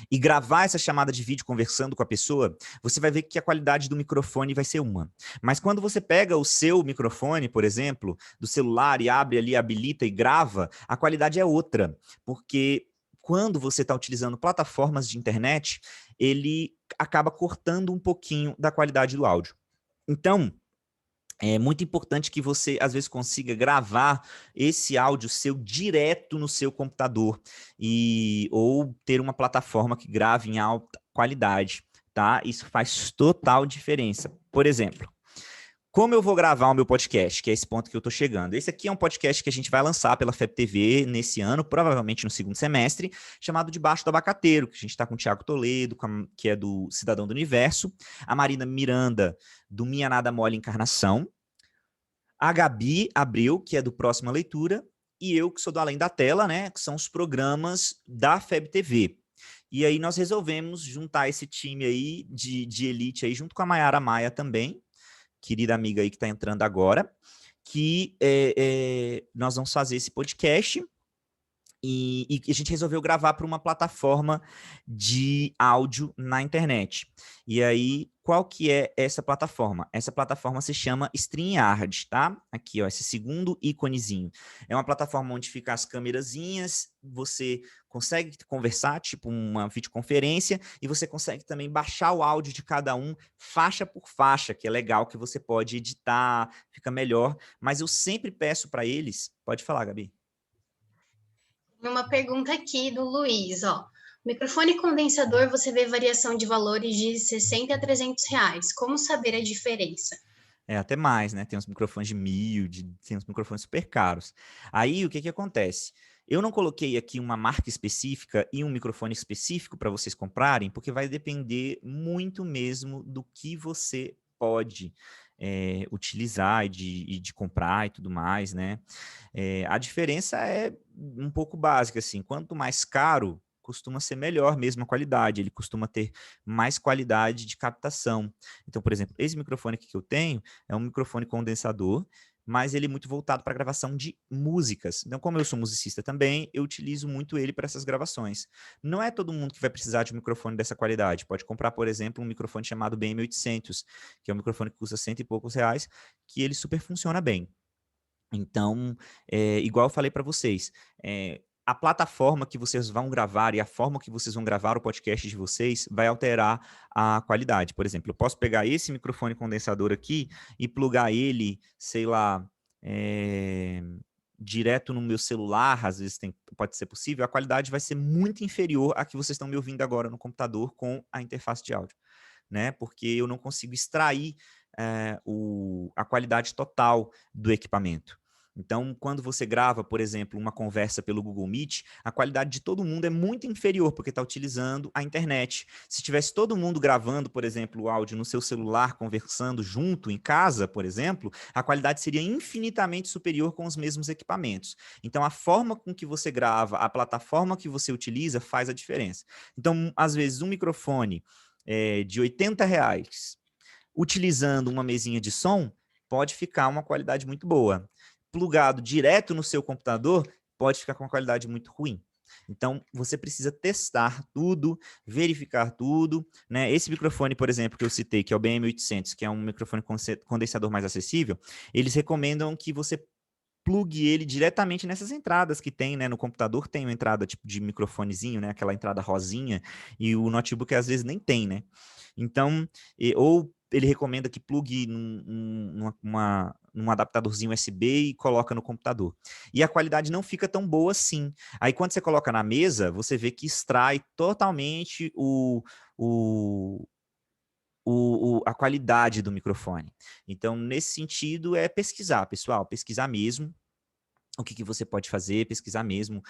e gravar essa chamada de vídeo conversando com a pessoa, você vai ver que a qualidade do microfone vai ser uma. Mas quando você pega o seu microfone, por exemplo, do celular e abre ali, habilita e grava, a qualidade é outra, porque quando você está utilizando plataformas de internet, ele acaba cortando um pouquinho da qualidade do áudio. Então, é muito importante que você, às vezes, consiga gravar esse áudio seu direto no seu computador ou ter uma plataforma que grave em alta qualidade, tá? Isso faz total diferença. Por exemplo, como eu vou gravar o meu podcast, que é esse ponto que eu estou chegando? Esse aqui é um podcast que a gente vai lançar pela FEB TV nesse ano, provavelmente no segundo semestre, chamado Debaixo do Abacateiro, que a gente está com o Thiago Toledo, que é do Cidadão do Universo, a Marina Miranda, do Minha Nada Mole Encarnação, a Gabi Abreu, que é do Próxima Leitura, e eu, que sou do Além da Tela, né, que são os programas da FEB TV. E aí nós resolvemos juntar esse time aí de elite aí, junto com a Mayara Maia também, querida amiga aí que está entrando agora, que nós vamos fazer esse podcast E a gente resolveu gravar para uma plataforma de áudio na internet. E aí, qual que é essa plataforma? Essa plataforma se chama StreamYard, tá? Aqui, ó, esse segundo íconezinho. É uma plataforma onde ficam as câmerazinhas, você consegue conversar, tipo uma videoconferência, e você consegue também baixar o áudio de cada um, faixa por faixa, que é legal, que você pode editar, fica melhor. Mas eu sempre peço para eles... Pode falar, Gabi. Uma pergunta aqui do Luiz, ó. Microfone condensador, você vê variação de valores de 60 a 300 reais. Como saber a diferença? Até mais, né? Tem uns microfones de 1.000, tem uns microfones super caros. Aí, o que acontece? Eu não coloquei aqui uma marca específica e um microfone específico para vocês comprarem, porque vai depender muito mesmo do que você pode utilizar e de comprar e tudo mais, né? A diferença é um pouco básica, assim. Quanto mais caro, costuma ser melhor mesmo a qualidade, ele costuma ter mais qualidade de captação. Então, por exemplo, esse microfone aqui que eu tenho é um microfone condensador, mas ele é muito voltado para a gravação de músicas. Então, como eu sou musicista também, eu utilizo muito ele para essas gravações. Não é todo mundo que vai precisar de um microfone dessa qualidade. Pode comprar, por exemplo, um microfone chamado BM800, que é um microfone que custa R$100 e poucos, que ele super funciona bem. Então, igual eu falei para vocês, a plataforma que vocês vão gravar e a forma que vocês vão gravar o podcast de vocês vai alterar a qualidade. Por exemplo, eu posso pegar esse microfone condensador aqui e plugar ele, sei lá, direto no meu celular, às vezes pode ser possível, a qualidade vai ser muito inferior à que vocês estão me ouvindo agora no computador com a interface de áudio, né? Porque eu não consigo extrair a qualidade total do equipamento. Então, quando você grava, por exemplo, uma conversa pelo Google Meet, a qualidade de todo mundo é muito inferior, porque está utilizando a internet. Se tivesse todo mundo gravando, por exemplo, o áudio no seu celular, conversando junto em casa, por exemplo, a qualidade seria infinitamente superior com os mesmos equipamentos. Então, a forma com que você grava, a plataforma que você utiliza faz a diferença. Então, às vezes, um microfone de R$80, utilizando uma mesinha de som, pode ficar uma qualidade muito boa. Plugado direto no seu computador, pode ficar com uma qualidade muito ruim. Então, você precisa testar tudo, verificar tudo, né? Esse microfone, por exemplo, que eu citei, que é o BM800, que é um microfone condensador mais acessível, eles recomendam que você plugue ele diretamente nessas entradas que tem, né? No computador tem uma entrada tipo de microfonezinho, né? Aquela entrada rosinha, e o notebook às vezes nem tem, né? Então, ou ele recomenda que plugue num adaptadorzinho USB e coloca no computador. E a qualidade não fica tão boa assim. Aí, quando você coloca na mesa, você vê que extrai totalmente a qualidade do microfone. Então, nesse sentido, é pesquisar, pessoal. Pesquisar mesmo o que você pode fazer, pesquisar mesmo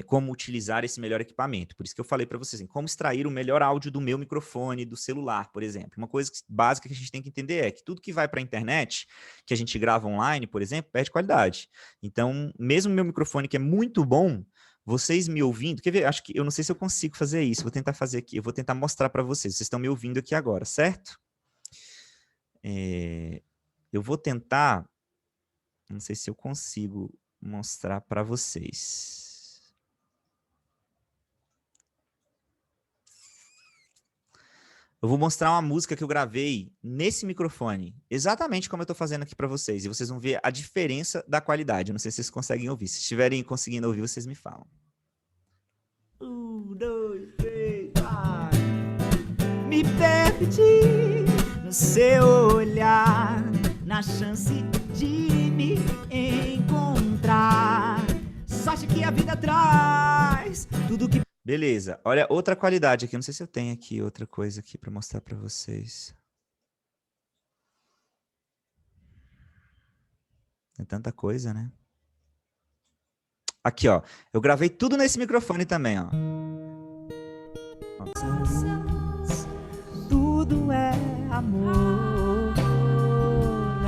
como utilizar esse melhor equipamento. Por isso que eu falei para vocês, como extrair o melhor áudio do meu microfone, do celular, por exemplo. Uma coisa básica que a gente tem que entender é que tudo que vai para a internet, que a gente grava online, por exemplo, perde qualidade. Então, mesmo o meu microfone, que é muito bom, vocês me ouvindo, quer ver? Eu não sei se eu consigo fazer isso, vou tentar fazer aqui, eu vou tentar mostrar para vocês. Vocês estão me ouvindo aqui agora, certo? Eu vou tentar... Não sei se eu consigo mostrar para vocês. Eu vou mostrar uma música que eu gravei nesse microfone, exatamente como eu estou fazendo aqui para vocês. E vocês vão ver a diferença da qualidade. Eu não sei se vocês conseguem ouvir. Se estiverem conseguindo ouvir, vocês me falam. 1, 2, 3, vai. Me perdi no seu olhar, na chance de me encontrar. Sorte que a vida traz tudo que... Beleza, olha outra qualidade aqui. Não sei se eu tenho aqui outra coisa aqui para mostrar para vocês. É tanta coisa, né? Aqui, ó. Eu gravei tudo nesse microfone também, ó. Tudo é amor,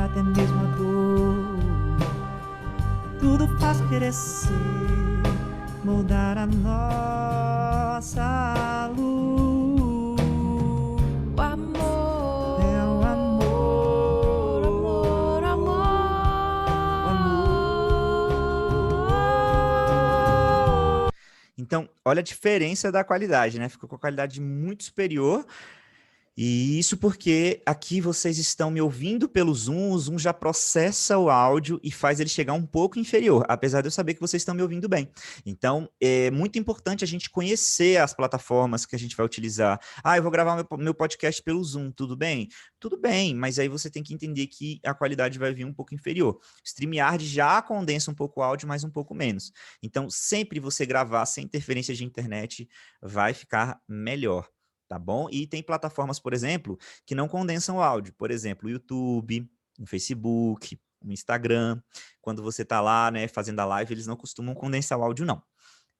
até mesmo a dor. Tudo faz crescer, moldar a nossa luz. O amor é o amor, amor, amor. O Então, olha a diferença da qualidade, né? Ficou com a qualidade muito superior. E isso porque aqui vocês estão me ouvindo pelo Zoom, o Zoom já processa o áudio e faz ele chegar um pouco inferior, apesar de eu saber que vocês estão me ouvindo bem. Então, é muito importante a gente conhecer as plataformas que a gente vai utilizar. Ah, eu vou gravar meu podcast pelo Zoom, tudo bem? Tudo bem, mas aí você tem que entender que a qualidade vai vir um pouco inferior. O StreamYard já condensa um pouco o áudio, mas um pouco menos. Então, sempre você gravar sem interferência de internet vai ficar melhor. Tá bom? E tem plataformas, por exemplo, que não condensam o áudio. Por exemplo, o YouTube, o Facebook, o Instagram. Quando você está lá, né, fazendo a live, eles não costumam condensar o áudio, não.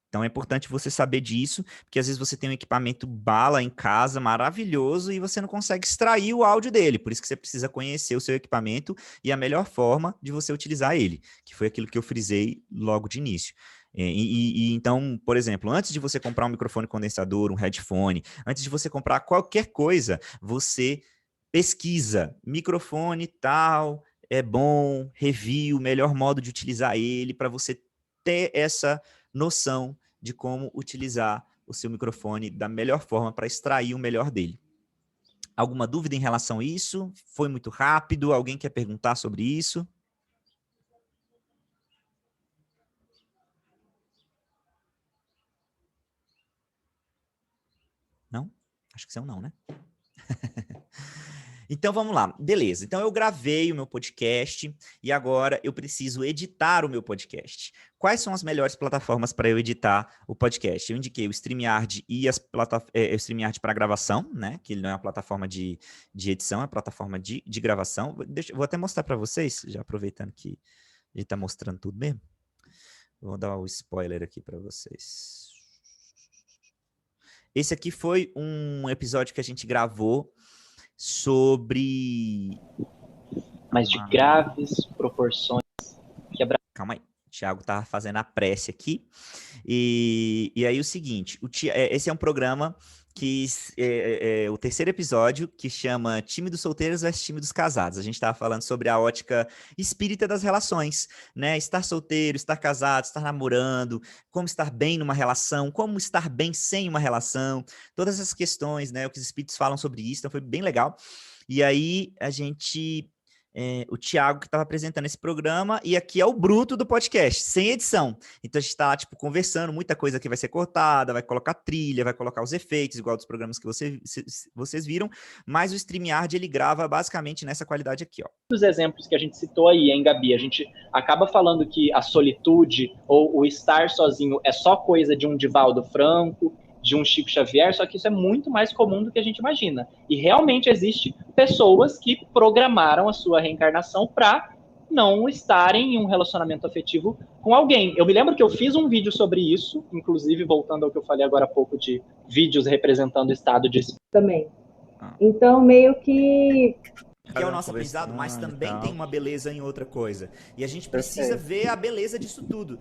Então é importante você saber disso, porque às vezes você tem um equipamento bala em casa, maravilhoso, e você não consegue extrair o áudio dele. Por isso que você precisa conhecer o seu equipamento e a melhor forma de você utilizar ele, que foi aquilo que eu frisei logo de início. Então, por exemplo, antes de você comprar um microfone condensador, um headphone, antes de você comprar qualquer coisa, você pesquisa, microfone tal, é bom, review, melhor modo de utilizar ele, para você ter essa noção de como utilizar o seu microfone da melhor forma para extrair o melhor dele. Alguma dúvida em relação a isso? Foi muito rápido? Alguém quer perguntar sobre isso? Não? Acho que isso é um não, né? Então, vamos lá. Beleza. Então, eu gravei o meu podcast e agora eu preciso editar o meu podcast. Quais são as melhores plataformas para eu editar o podcast? Eu indiquei o StreamYard e o StreamYard para gravação, né? Que ele não é uma plataforma de edição, é uma plataforma de gravação. Vou até mostrar para vocês, já aproveitando que ele está mostrando tudo mesmo. Vou dar um spoiler aqui para vocês. Esse aqui foi um episódio que a gente gravou sobre... Mas de graves proporções. Calma aí, o Thiago tá fazendo a prece aqui. E aí o seguinte, esse é um programa que é o terceiro episódio, que chama Time dos Solteiros versus Time dos Casados. A gente estava falando sobre a ótica espírita das relações, né? Estar solteiro, estar casado, estar namorando, como estar bem numa relação, como estar bem sem uma relação, todas essas questões, né? O que os espíritos falam sobre isso, então foi bem legal. E aí a gente... o Thiago que estava apresentando esse programa, e aqui é o bruto do podcast, sem edição. Então a gente está lá, tipo, conversando, muita coisa que vai ser cortada, vai colocar trilha, vai colocar os efeitos, igual dos programas que vocês viram, mas o StreamYard, ele grava basicamente nessa qualidade aqui, ó. Os exemplos que a gente citou aí, hein, Gabi? A gente acaba falando que a solitude ou o estar sozinho é só coisa de um Divaldo Franco, de um Chico Xavier, só que isso é muito mais comum do que a gente imagina. E realmente existe pessoas que programaram a sua reencarnação para não estarem em um relacionamento afetivo com alguém. Eu me lembro que eu fiz um vídeo sobre isso, inclusive voltando ao que eu falei agora há pouco de vídeos representando o estado de espírito. Também. Então, meio que... Que é o nosso aprendizado, mas também tem uma beleza em outra coisa. E a gente precisa ver a beleza disso tudo.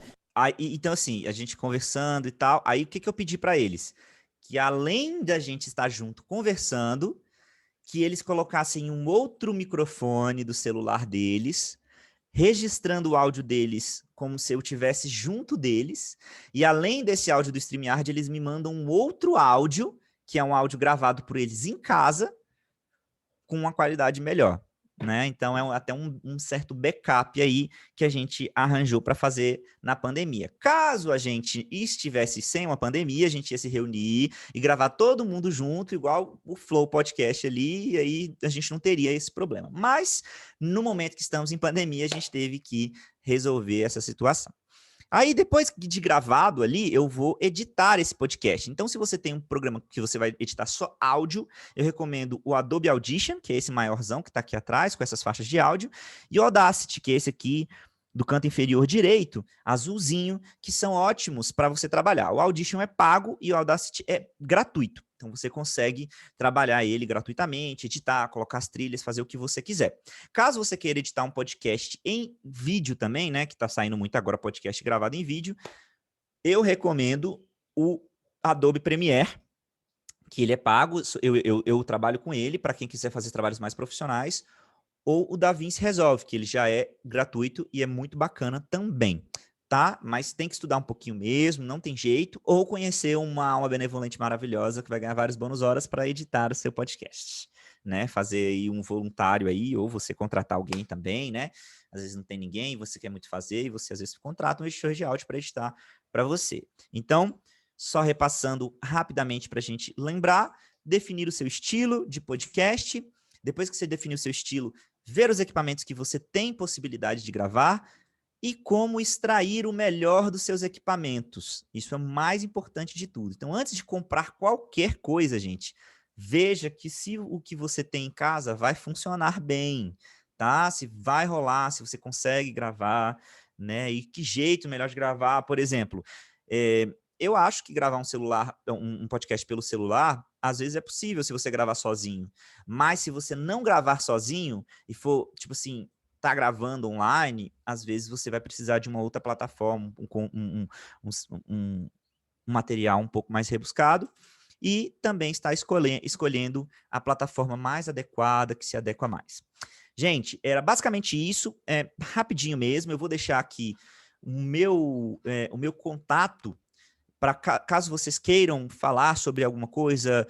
Então, assim, a gente conversando e tal, aí o que eu pedi para eles? Que além da gente estar junto conversando, que eles colocassem um outro microfone do celular deles, registrando o áudio deles como se eu estivesse junto deles, e além desse áudio do StreamYard, eles me mandam um outro áudio, que é um áudio gravado por eles em casa, com uma qualidade melhor. Né? Então é até um certo backup aí que a gente arranjou para fazer na pandemia. Caso a gente estivesse sem uma pandemia, a gente ia se reunir e gravar todo mundo junto, igual o Flow Podcast ali, e aí a gente não teria esse problema. Mas no momento que estamos em pandemia, a gente teve que resolver essa situação. Aí, depois de gravado ali, eu vou editar esse podcast. Então, se você tem um programa que você vai editar só áudio, eu recomendo o Adobe Audition, que é esse maiorzão que está aqui atrás, com essas faixas de áudio, e o Audacity, que é esse aqui do canto inferior direito, azulzinho, que são ótimos para você trabalhar. O Audition é pago e o Audacity é gratuito. Então, você consegue trabalhar ele gratuitamente, editar, colocar as trilhas, fazer o que você quiser. Caso você queira editar um podcast em vídeo também, né, que está saindo muito agora podcast gravado em vídeo, eu recomendo o Adobe Premiere, que ele é pago, eu trabalho com ele, para quem quiser fazer trabalhos mais profissionais, ou o DaVinci Resolve, que ele já é gratuito e é muito bacana também. tá? Mas tem que estudar um pouquinho mesmo, não tem jeito, ou conhecer uma alma benevolente maravilhosa que vai ganhar vários bônus horas para editar o seu podcast, né? Fazer aí um voluntário aí, ou você contratar alguém também, né? Às vezes não tem ninguém, você quer muito fazer, e você às vezes contrata um editor de áudio para editar para você. Então, só repassando rapidamente para a gente lembrar, definir o seu estilo de podcast. Depois que você definir o seu estilo, ver os equipamentos que você tem possibilidade de gravar e como extrair o melhor dos seus equipamentos. Isso é o mais importante de tudo. Então, antes de comprar qualquer coisa, gente, veja que se o que você tem em casa vai funcionar bem, tá? Se vai rolar, se você consegue gravar, né? E que jeito melhor de gravar, por exemplo. Eu acho que gravar um podcast pelo celular, às vezes é possível se você gravar sozinho. Mas se você não gravar sozinho e for, tipo assim, tá gravando online, às vezes você vai precisar de uma outra plataforma, um material um pouco mais rebuscado, e também está escolhendo a plataforma mais adequada, que se adequa mais. Gente, era basicamente isso, rapidinho mesmo. Eu vou deixar aqui o meu contato, para caso vocês queiram falar sobre alguma coisa,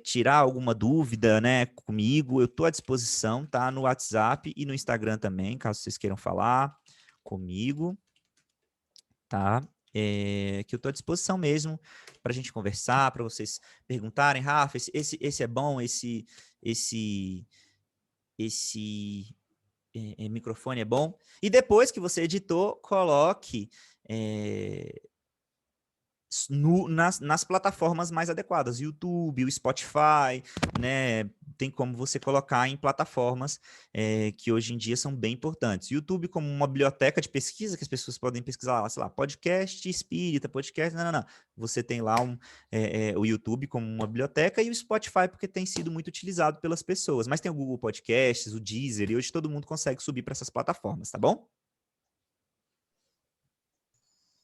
tirar alguma dúvida, né, comigo, eu estou à disposição, tá? No WhatsApp e no Instagram também, caso vocês queiram falar comigo, tá? Que eu estou à disposição mesmo para a gente conversar, para vocês perguntarem, Rafa, esse é bom, esse microfone é bom. E depois que você editou, coloque nas plataformas mais adequadas, YouTube, o Spotify, né? Tem como você colocar em plataformas que hoje em dia são bem importantes. YouTube como uma biblioteca de pesquisa, que as pessoas podem pesquisar, sei lá, podcast espírita, podcast, não. Você tem lá o YouTube como uma biblioteca e o Spotify porque tem sido muito utilizado pelas pessoas. Mas tem o Google Podcasts, o Deezer, e hoje todo mundo consegue subir para essas plataformas, tá bom?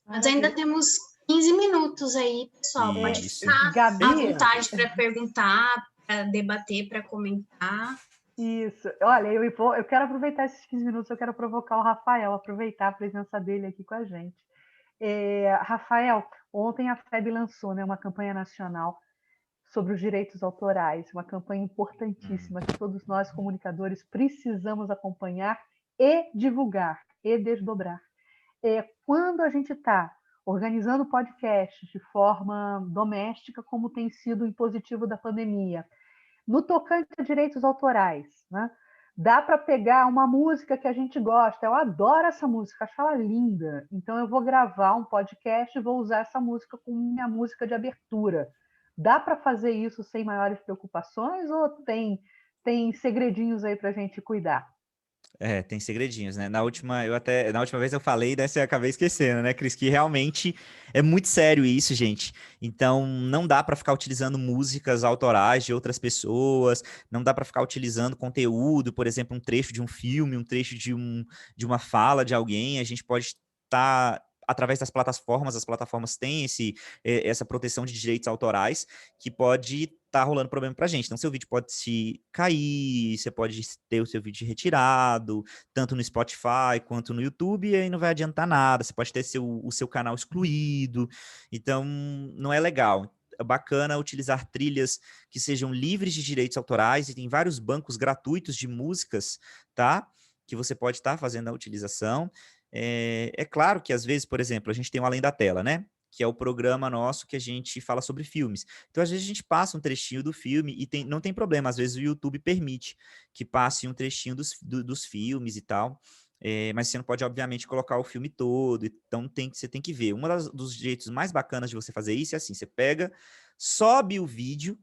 Nós ainda temos 15 minutos aí, pessoal. Pode ficar à vontade para perguntar, para debater, para comentar. Isso. Olha, eu quero aproveitar esses 15 minutos, eu quero provocar o Rafael, aproveitar a presença dele aqui com a gente. Rafael, ontem a FEB lançou, né, uma campanha nacional sobre os direitos autorais, uma campanha importantíssima que todos nós, comunicadores, precisamos acompanhar e divulgar, e desdobrar. Quando a gente está organizando podcasts de forma doméstica, como tem sido o impositivo da pandemia, no tocante a direitos autorais, né? Dá para pegar uma música que a gente gosta, eu adoro essa música, acho ela linda, então eu vou gravar um podcast e vou usar essa música como minha música de abertura. Dá para fazer isso sem maiores preocupações ou tem segredinhos aí para a gente cuidar? Tem segredinhos, né? Na última vez eu falei, dessa eu acabei esquecendo, né, Cris? Que realmente é muito sério isso, gente. Então, não dá para ficar utilizando músicas autorais de outras pessoas, não dá para ficar utilizando conteúdo, por exemplo, um trecho de um filme, um trecho de uma fala de alguém. A gente pode estar através das plataformas, as plataformas têm essa proteção de direitos autorais que pode estar rolando problema pra gente. Então, seu vídeo pode se cair, você pode ter o seu vídeo retirado, tanto no Spotify quanto no YouTube, e aí não vai adiantar nada, você pode ter o seu canal excluído, então não é legal. É bacana utilizar trilhas que sejam livres de direitos autorais, e tem vários bancos gratuitos de músicas, tá? Que você pode estar fazendo a utilização. É claro que, às vezes, por exemplo, a gente tem o Além da Tela, né? Que é o programa nosso que a gente fala sobre filmes. Então, às vezes, a gente passa um trechinho do filme e não tem problema. Às vezes, o YouTube permite que passe um trechinho dos filmes e tal. Mas você não pode, obviamente, colocar o filme todo. Então, você tem que ver. Um dos jeitos mais bacanas de você fazer isso é assim, você pega, sobe o vídeo,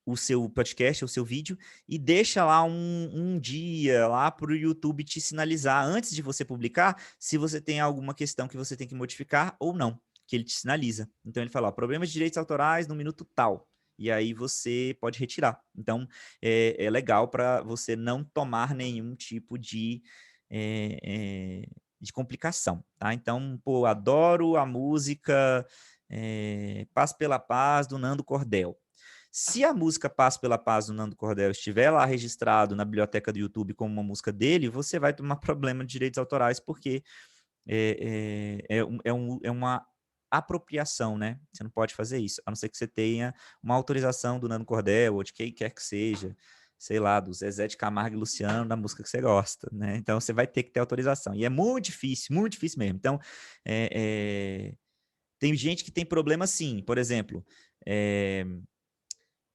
o seu podcast, o seu vídeo, e deixa lá um dia lá para o YouTube te sinalizar, antes de você publicar, se você tem alguma questão que você tem que modificar ou não, que ele te sinaliza. Então ele fala, ó, problemas de direitos autorais no minuto tal, e aí você pode retirar. Então é legal para você não tomar nenhum tipo de complicação, tá? Então, pô, adoro a música Paz pela Paz, do Nando Cordel. Se a música Paz pela Paz do Nando Cordel estiver lá registrado na biblioteca do YouTube como uma música dele, você vai tomar problema de direitos autorais, porque é uma apropriação, né? Você não pode fazer isso, a não ser que você tenha uma autorização do Nano Cordel ou de quem quer que seja, sei lá, do Zezé de Camargo e Luciano, da música que você gosta, né? Então, você vai ter que ter autorização. E é muito difícil mesmo. Então, tem gente que tem problema sim. Por exemplo,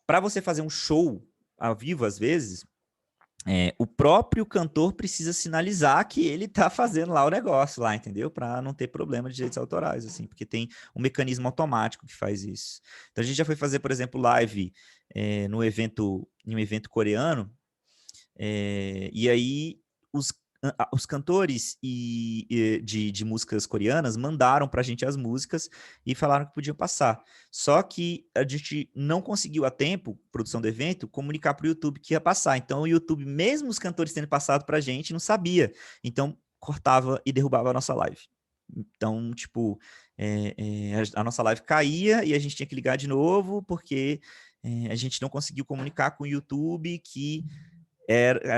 para você fazer um show ao vivo, às vezes, o próprio cantor precisa sinalizar que ele tá fazendo lá o negócio, lá, entendeu? Para não ter problema de direitos autorais, assim, porque tem um mecanismo automático que faz isso. Então, a gente já foi fazer, por exemplo, live em um evento coreano, e aí os cantores de músicas coreanas mandaram pra gente as músicas e falaram que podiam passar. Só que a gente não conseguiu a tempo, produção do evento, comunicar pro YouTube que ia passar. Então o YouTube, mesmo os cantores tendo passado pra gente, não sabia. Então cortava e derrubava a nossa live. Então, tipo, a nossa live caía e a gente tinha que ligar de novo porque a gente não conseguiu comunicar com o YouTube que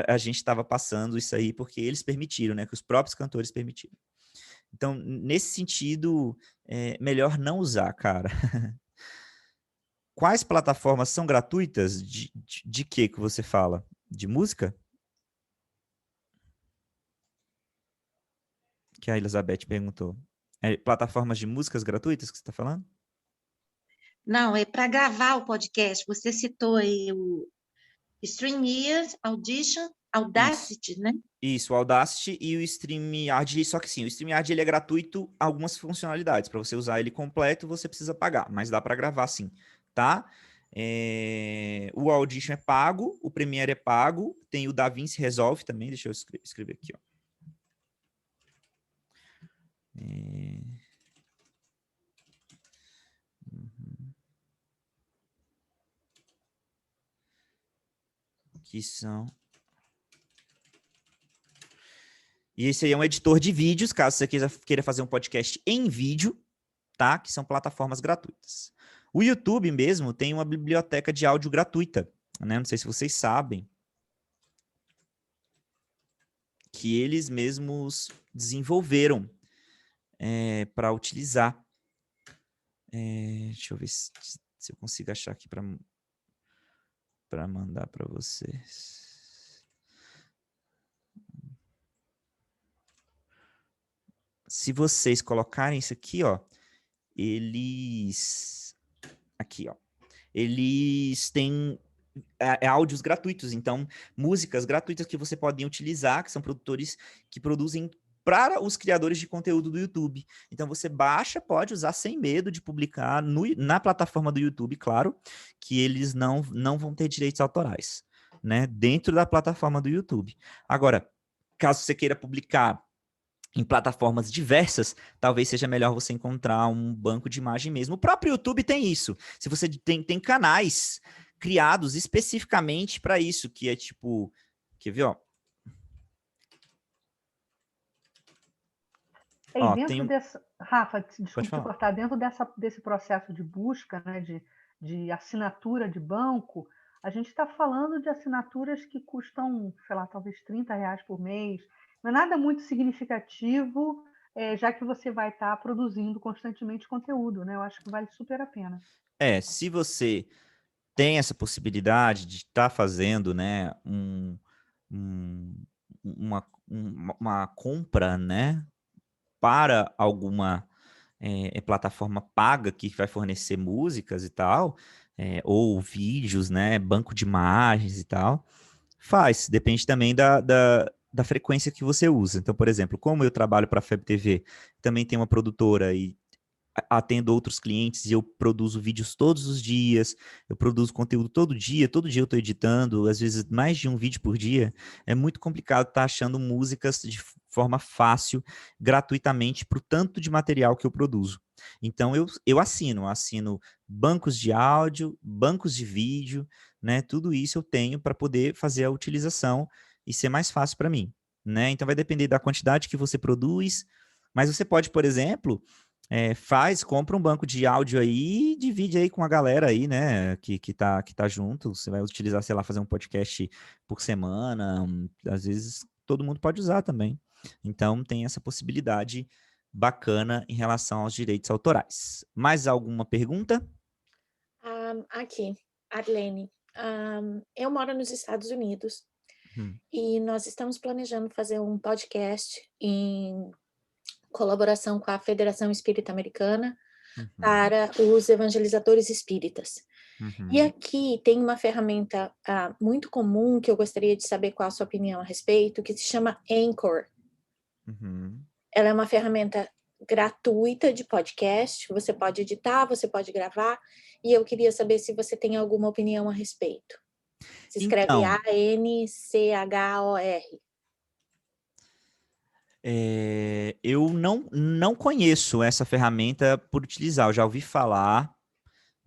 a gente estava passando isso aí porque eles permitiram, né? Que os próprios cantores permitiram. Então, nesse sentido, melhor não usar, cara. Quais plataformas são gratuitas? De que você fala? De música? Que a Elizabeth perguntou. Plataformas de músicas gratuitas que você está falando? Não, é para gravar o podcast. Você citou aí o StreamYard, Audition, Audacity, Isso. né? Isso, o Audacity e o StreamYard, só que sim, o StreamYard ele é gratuito, algumas funcionalidades. Para você usar ele completo, você precisa pagar, mas dá para gravar sim, tá? O Audition é pago, o Premiere é pago, tem o DaVinci Resolve também, deixa eu escrever aqui, ó. Que são... E esse aí é um editor de vídeos, caso você queira fazer um podcast em vídeo, tá? Que são plataformas gratuitas. O YouTube mesmo tem uma biblioteca de áudio gratuita, né? Não sei se vocês sabem. Que eles mesmos desenvolveram para utilizar. Deixa eu ver se eu consigo achar aqui para mandar para vocês. Se vocês colocarem isso aqui, ó, eles têm áudios gratuitos, então músicas gratuitas que você pode utilizar, que são produtores que produzem para os criadores de conteúdo do YouTube. Então você baixa, pode usar sem medo de publicar na plataforma do YouTube, claro, que eles não vão ter direitos autorais, né, dentro da plataforma do YouTube. Agora, caso você queira publicar em plataformas diversas, talvez seja melhor você encontrar um banco de imagem mesmo. O próprio YouTube tem isso. Se você tem canais criados especificamente para isso, que é tipo... Quer ver, ó? Rafa, desculpa te cortar, dentro desse processo de busca, né, de assinatura de banco, a gente está falando de assinaturas que custam, sei lá, talvez R$30 por mês. Não é nada muito significativo, já que você vai estar produzindo constantemente conteúdo, né? Eu acho que vale super a pena. Se você tem essa possibilidade de estar fazendo, né, uma compra, né, para alguma plataforma paga que vai fornecer músicas e tal, ou vídeos, né, banco de imagens e tal, depende também da frequência que você usa. Então, por exemplo, como eu trabalho para a FebTV, também tem uma produtora e atendo outros clientes e eu produzo vídeos todos os dias, eu produzo conteúdo todo dia eu estou editando, às vezes mais de um vídeo por dia, é muito complicado estar achando músicas de forma fácil, gratuitamente, para o tanto de material que eu produzo. Então, eu assino bancos de áudio, bancos de vídeo, né? Tudo isso eu tenho para poder fazer a utilização e ser mais fácil para mim, né? Então, vai depender da quantidade que você produz, mas você pode, por exemplo, compra um banco de áudio aí e divide aí com a galera aí, né, que tá junto. Você vai utilizar, sei lá, fazer um podcast por semana, às vezes todo mundo pode usar também. Então, tem essa possibilidade bacana em relação aos direitos autorais. Mais alguma pergunta? Aqui, Arlene. Eu moro nos Estados Unidos e nós estamos planejando fazer um podcast em colaboração com a Federação Espírita Americana para os evangelizadores espíritas. E aqui tem uma ferramenta muito comum que eu gostaria de saber qual a sua opinião a respeito, que se chama Anchor. Ela é uma ferramenta gratuita de podcast, você pode editar, você pode gravar, e eu queria saber se você tem alguma opinião a respeito. Se escreve Então, Anchor. Eu não conheço essa ferramenta por utilizar, eu já ouvi falar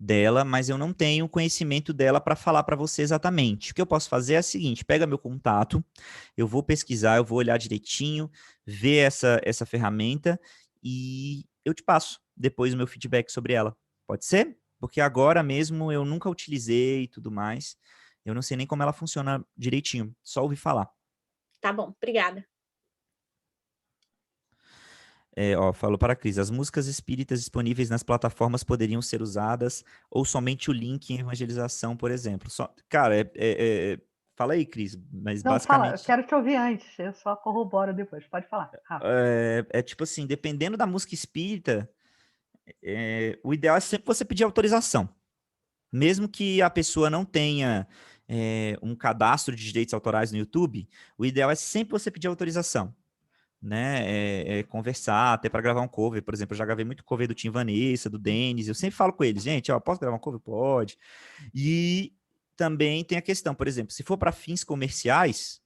dela, mas eu não tenho conhecimento dela para falar para você exatamente. O que eu posso fazer é o seguinte, pega meu contato, eu vou pesquisar, eu vou olhar direitinho, ver essa ferramenta e eu te passo depois o meu feedback sobre ela. Pode ser? Porque agora mesmo eu nunca utilizei e tudo mais. Eu não sei nem como ela funciona direitinho, só ouvi falar. Tá bom, obrigada. Falou para a Cris, as músicas espíritas disponíveis nas plataformas poderiam ser usadas ou somente o link em evangelização, por exemplo. Cara, fala aí, Cris, mas Não, basicamente... fala, eu quero te ouvir antes, eu só corroboro depois, pode falar. Tipo assim, dependendo da música espírita, o ideal é sempre você pedir autorização. Mesmo que a pessoa não tenha um cadastro de direitos autorais no YouTube, o ideal é sempre você pedir autorização. Né, conversar, até para gravar um cover, por exemplo, eu já gravei muito cover do Tim Vanessa, do Denis, eu sempre falo com eles, gente, posso gravar um cover? Pode. E também tem a questão, por exemplo, se for para fins comerciais,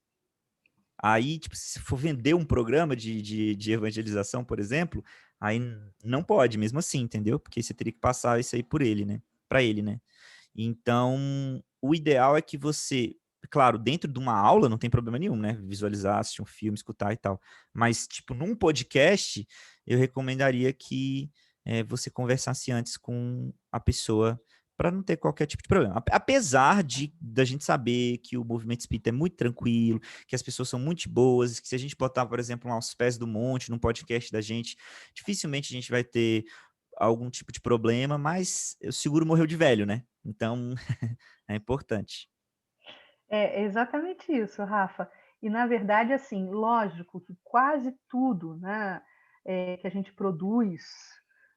aí, tipo, se for vender um programa de evangelização, por exemplo, aí não pode, mesmo assim, entendeu? Porque você teria que passar isso aí por ele, né? Para ele, né? Então, o ideal é que você... Claro, dentro de uma aula não tem problema nenhum, né? Visualizar, assistir um filme, escutar e tal. Mas, tipo, num podcast, eu recomendaria que você conversasse antes com a pessoa para não ter qualquer tipo de problema. Apesar da gente saber que o movimento espírita é muito tranquilo, que as pessoas são muito boas, que se a gente botar, por exemplo, aos pés do monte, num podcast da gente, dificilmente a gente vai ter algum tipo de problema, mas o seguro morreu de velho, né? Então, é importante. É exatamente isso, Rafa. E, na verdade, assim, lógico que quase tudo, né, que a gente produz,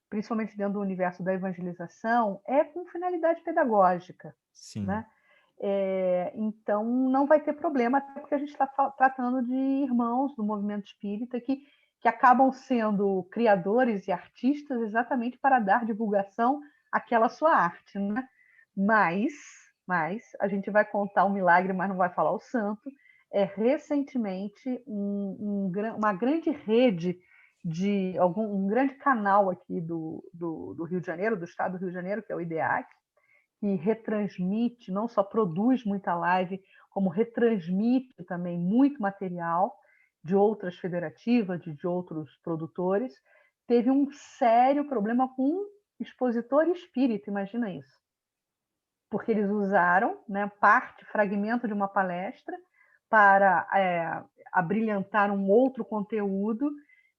principalmente dentro do universo da evangelização, é com finalidade pedagógica. Sim. Né? Então, não vai ter problema, até porque a gente está tratando de irmãos do movimento espírita que acabam sendo criadores e artistas exatamente para dar divulgação àquela sua arte. Né? Mas a gente vai contar um milagre, mas não vai falar o santo. Recentemente, uma grande rede um grande canal aqui do Rio de Janeiro, do estado do Rio de Janeiro, que é o IDEAC, que retransmite, não só produz muita live, como retransmite também muito material de outras federativas, de outros produtores, teve um sério problema com um expositor espírita, imagina isso. Porque eles usaram, né, fragmento de uma palestra para abrilhantar um outro conteúdo,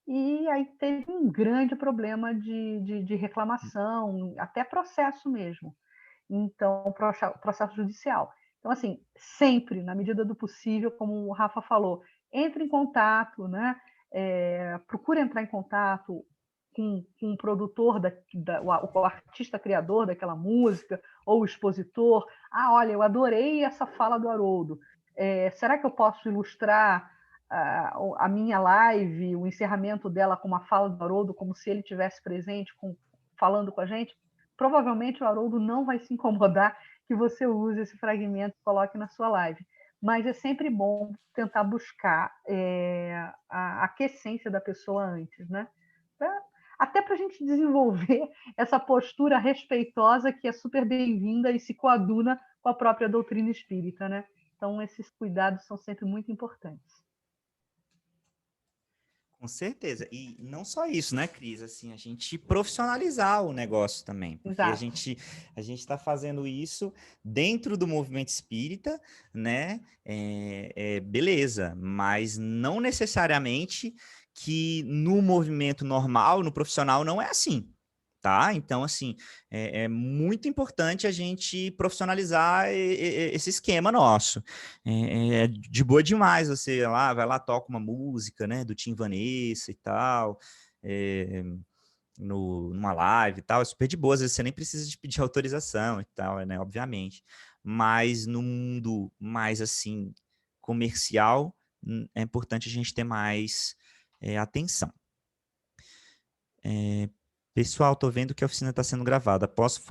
e aí teve um grande problema de reclamação, até processo mesmo. Então, processo judicial. Então, assim, sempre, na medida do possível, como o Rafa falou, entre em contato, né? Procure entrar em contato com o produtor, o artista criador daquela música, ou o expositor. Olha, eu adorei essa fala do Haroldo. Será que eu posso ilustrar a minha live, o encerramento dela com uma fala do Haroldo, como se ele estivesse presente, falando com a gente? Provavelmente o Haroldo não vai se incomodar que você use esse fragmento e coloque na sua live. Mas é sempre bom tentar buscar a aquiescência da pessoa antes, né? Até para a gente desenvolver essa postura respeitosa que é super bem-vinda e se coaduna com a própria doutrina espírita, né? Então, esses cuidados são sempre muito importantes. Com certeza. E não só isso, né, Cris? Assim, a gente profissionalizar o negócio também. Porque a Exato. gente está fazendo isso dentro do movimento espírita, né? Beleza, mas não necessariamente que no movimento normal, no profissional, não é assim. Tá? Então, assim, é muito importante a gente profissionalizar esse esquema nosso. É de boa demais você vai lá, toca uma música, né, do Tim Vanessa e tal, numa live e tal, é super de boa, às vezes você nem precisa de pedir autorização e tal, né, obviamente. Mas no mundo mais, assim, comercial, é importante a gente ter mais atenção. Pessoal, tô vendo que a oficina está sendo gravada. Posso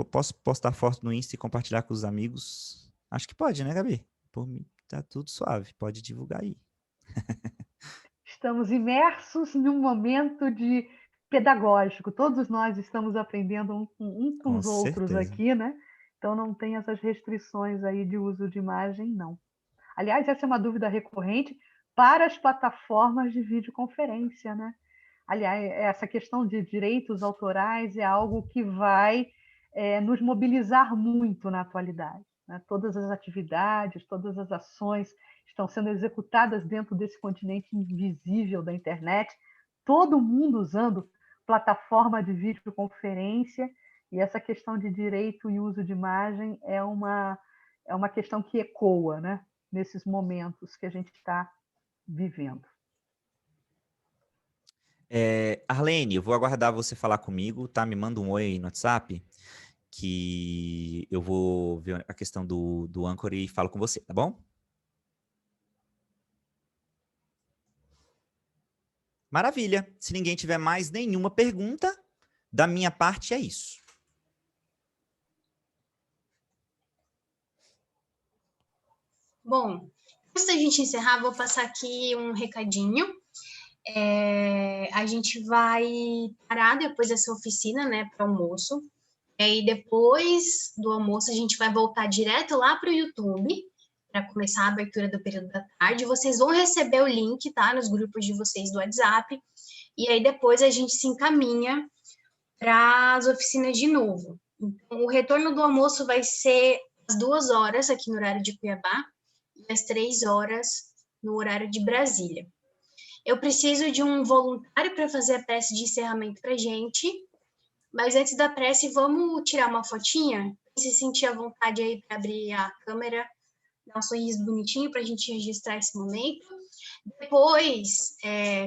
postar foto no Insta e compartilhar com os amigos? Acho que pode, né, Gabi? Por mim, tá tudo suave. Pode divulgar aí. Estamos imersos num momento de pedagógico. Todos nós estamos aprendendo um com os outros certeza. aqui, né? Então não tem essas restrições aí de uso de imagem, não. Aliás, essa é uma dúvida recorrente para as plataformas de videoconferência, né? Aliás, essa questão de direitos autorais é algo que vai nos mobilizar muito na atualidade, né? Todas as atividades, todas as ações estão sendo executadas dentro desse continente invisível da internet, todo mundo usando plataforma de videoconferência, e essa questão de direito e uso de imagem é uma questão que ecoa, né? Nesses momentos que a gente está vivendo. Arlene, eu vou aguardar você falar comigo, tá? Me manda um oi aí no WhatsApp, que eu vou ver a questão do Anchor e falo com você, tá bom? Maravilha. Se ninguém tiver mais nenhuma pergunta, da minha parte é isso. Bom, antes da gente encerrar, vou passar aqui um recadinho. A gente vai parar depois dessa oficina, né, para almoço. E aí, depois do almoço, a gente vai voltar direto lá para o YouTube, para começar a abertura do período da tarde. Vocês vão receber o link, tá, nos grupos de vocês do WhatsApp. E aí, depois a gente se encaminha para as oficinas de novo. Então, o retorno do almoço vai ser às 2 horas, aqui no horário de Cuiabá, e às 3 horas, no horário de Brasília. Eu preciso de um voluntário para fazer a prece de encerramento para a gente, mas antes da prece, vamos tirar uma fotinha? Se sentir à vontade aí para abrir a câmera, dar um sorriso bonitinho para a gente registrar esse momento. Depois,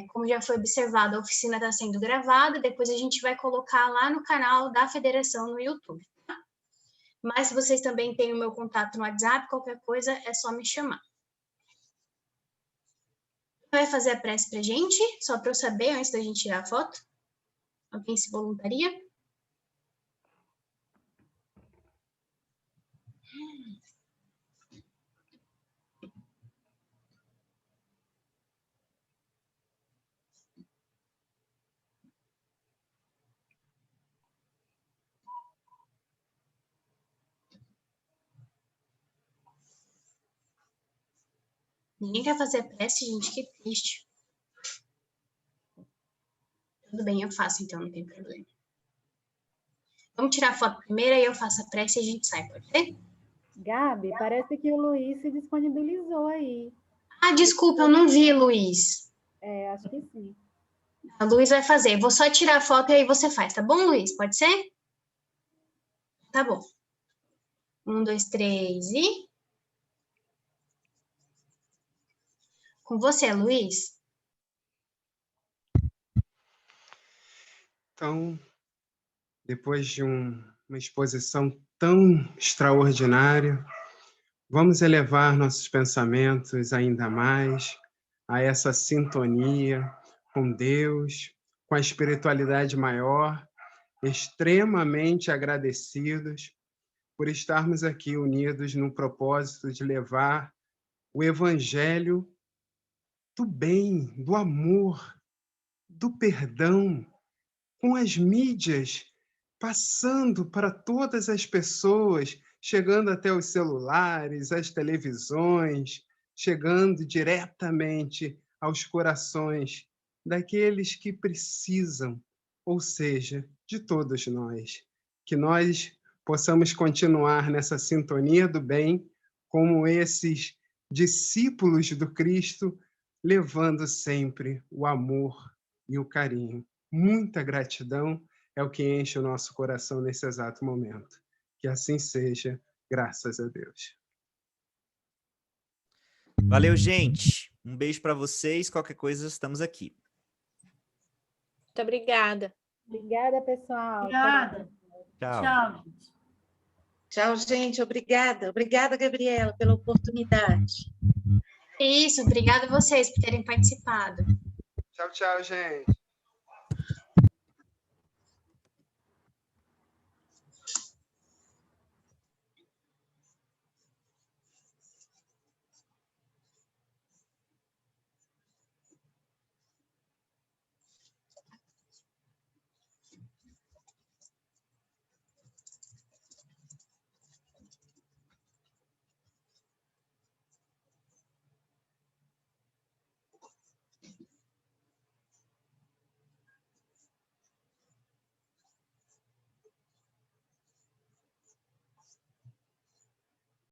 como já foi observado, a oficina está sendo gravada, depois a gente vai colocar lá no canal da Federação no YouTube. Tá? Mas se vocês também têm o meu contato no WhatsApp, qualquer coisa é só me chamar. Vai fazer a prece pra gente, só para eu saber antes da gente tirar a foto? Alguém se voluntaria? Ninguém quer fazer prece, gente, que triste. Tudo bem, eu faço, então, não tem problema. Vamos tirar a foto primeiro, aí eu faço a prece e a gente sai, pode ser? Gabi, parece que o Luiz se disponibilizou aí. Ah, desculpa, eu não vi, Luiz. Acho que sim. A Luiz vai fazer. Vou só tirar a foto e aí você faz, tá bom, Luiz? Pode ser? Tá bom. 1, 2, 3 e... Com você, Luiz. Então, depois de uma exposição tão extraordinária, vamos elevar nossos pensamentos ainda mais a essa sintonia com Deus, com a espiritualidade maior, extremamente agradecidos por estarmos aqui unidos no propósito de levar o Evangelho do bem, do amor, do perdão, com as mídias passando para todas as pessoas, chegando até os celulares, as televisões, chegando diretamente aos corações daqueles que precisam, ou seja, de todos nós. Que nós possamos continuar nessa sintonia do bem, como esses discípulos do Cristo, levando sempre o amor e o carinho. Muita gratidão é o que enche o nosso coração nesse exato momento. Que assim seja, graças a Deus. Valeu, gente. Um beijo para vocês. Qualquer coisa, estamos aqui. Muito obrigada. Obrigada, pessoal. Obrigada. Tchau. Tchau, gente. Tchau, gente. Obrigada. Obrigada, Gabriela, pela oportunidade. Isso, obrigada a vocês por terem participado. Tchau, tchau, gente.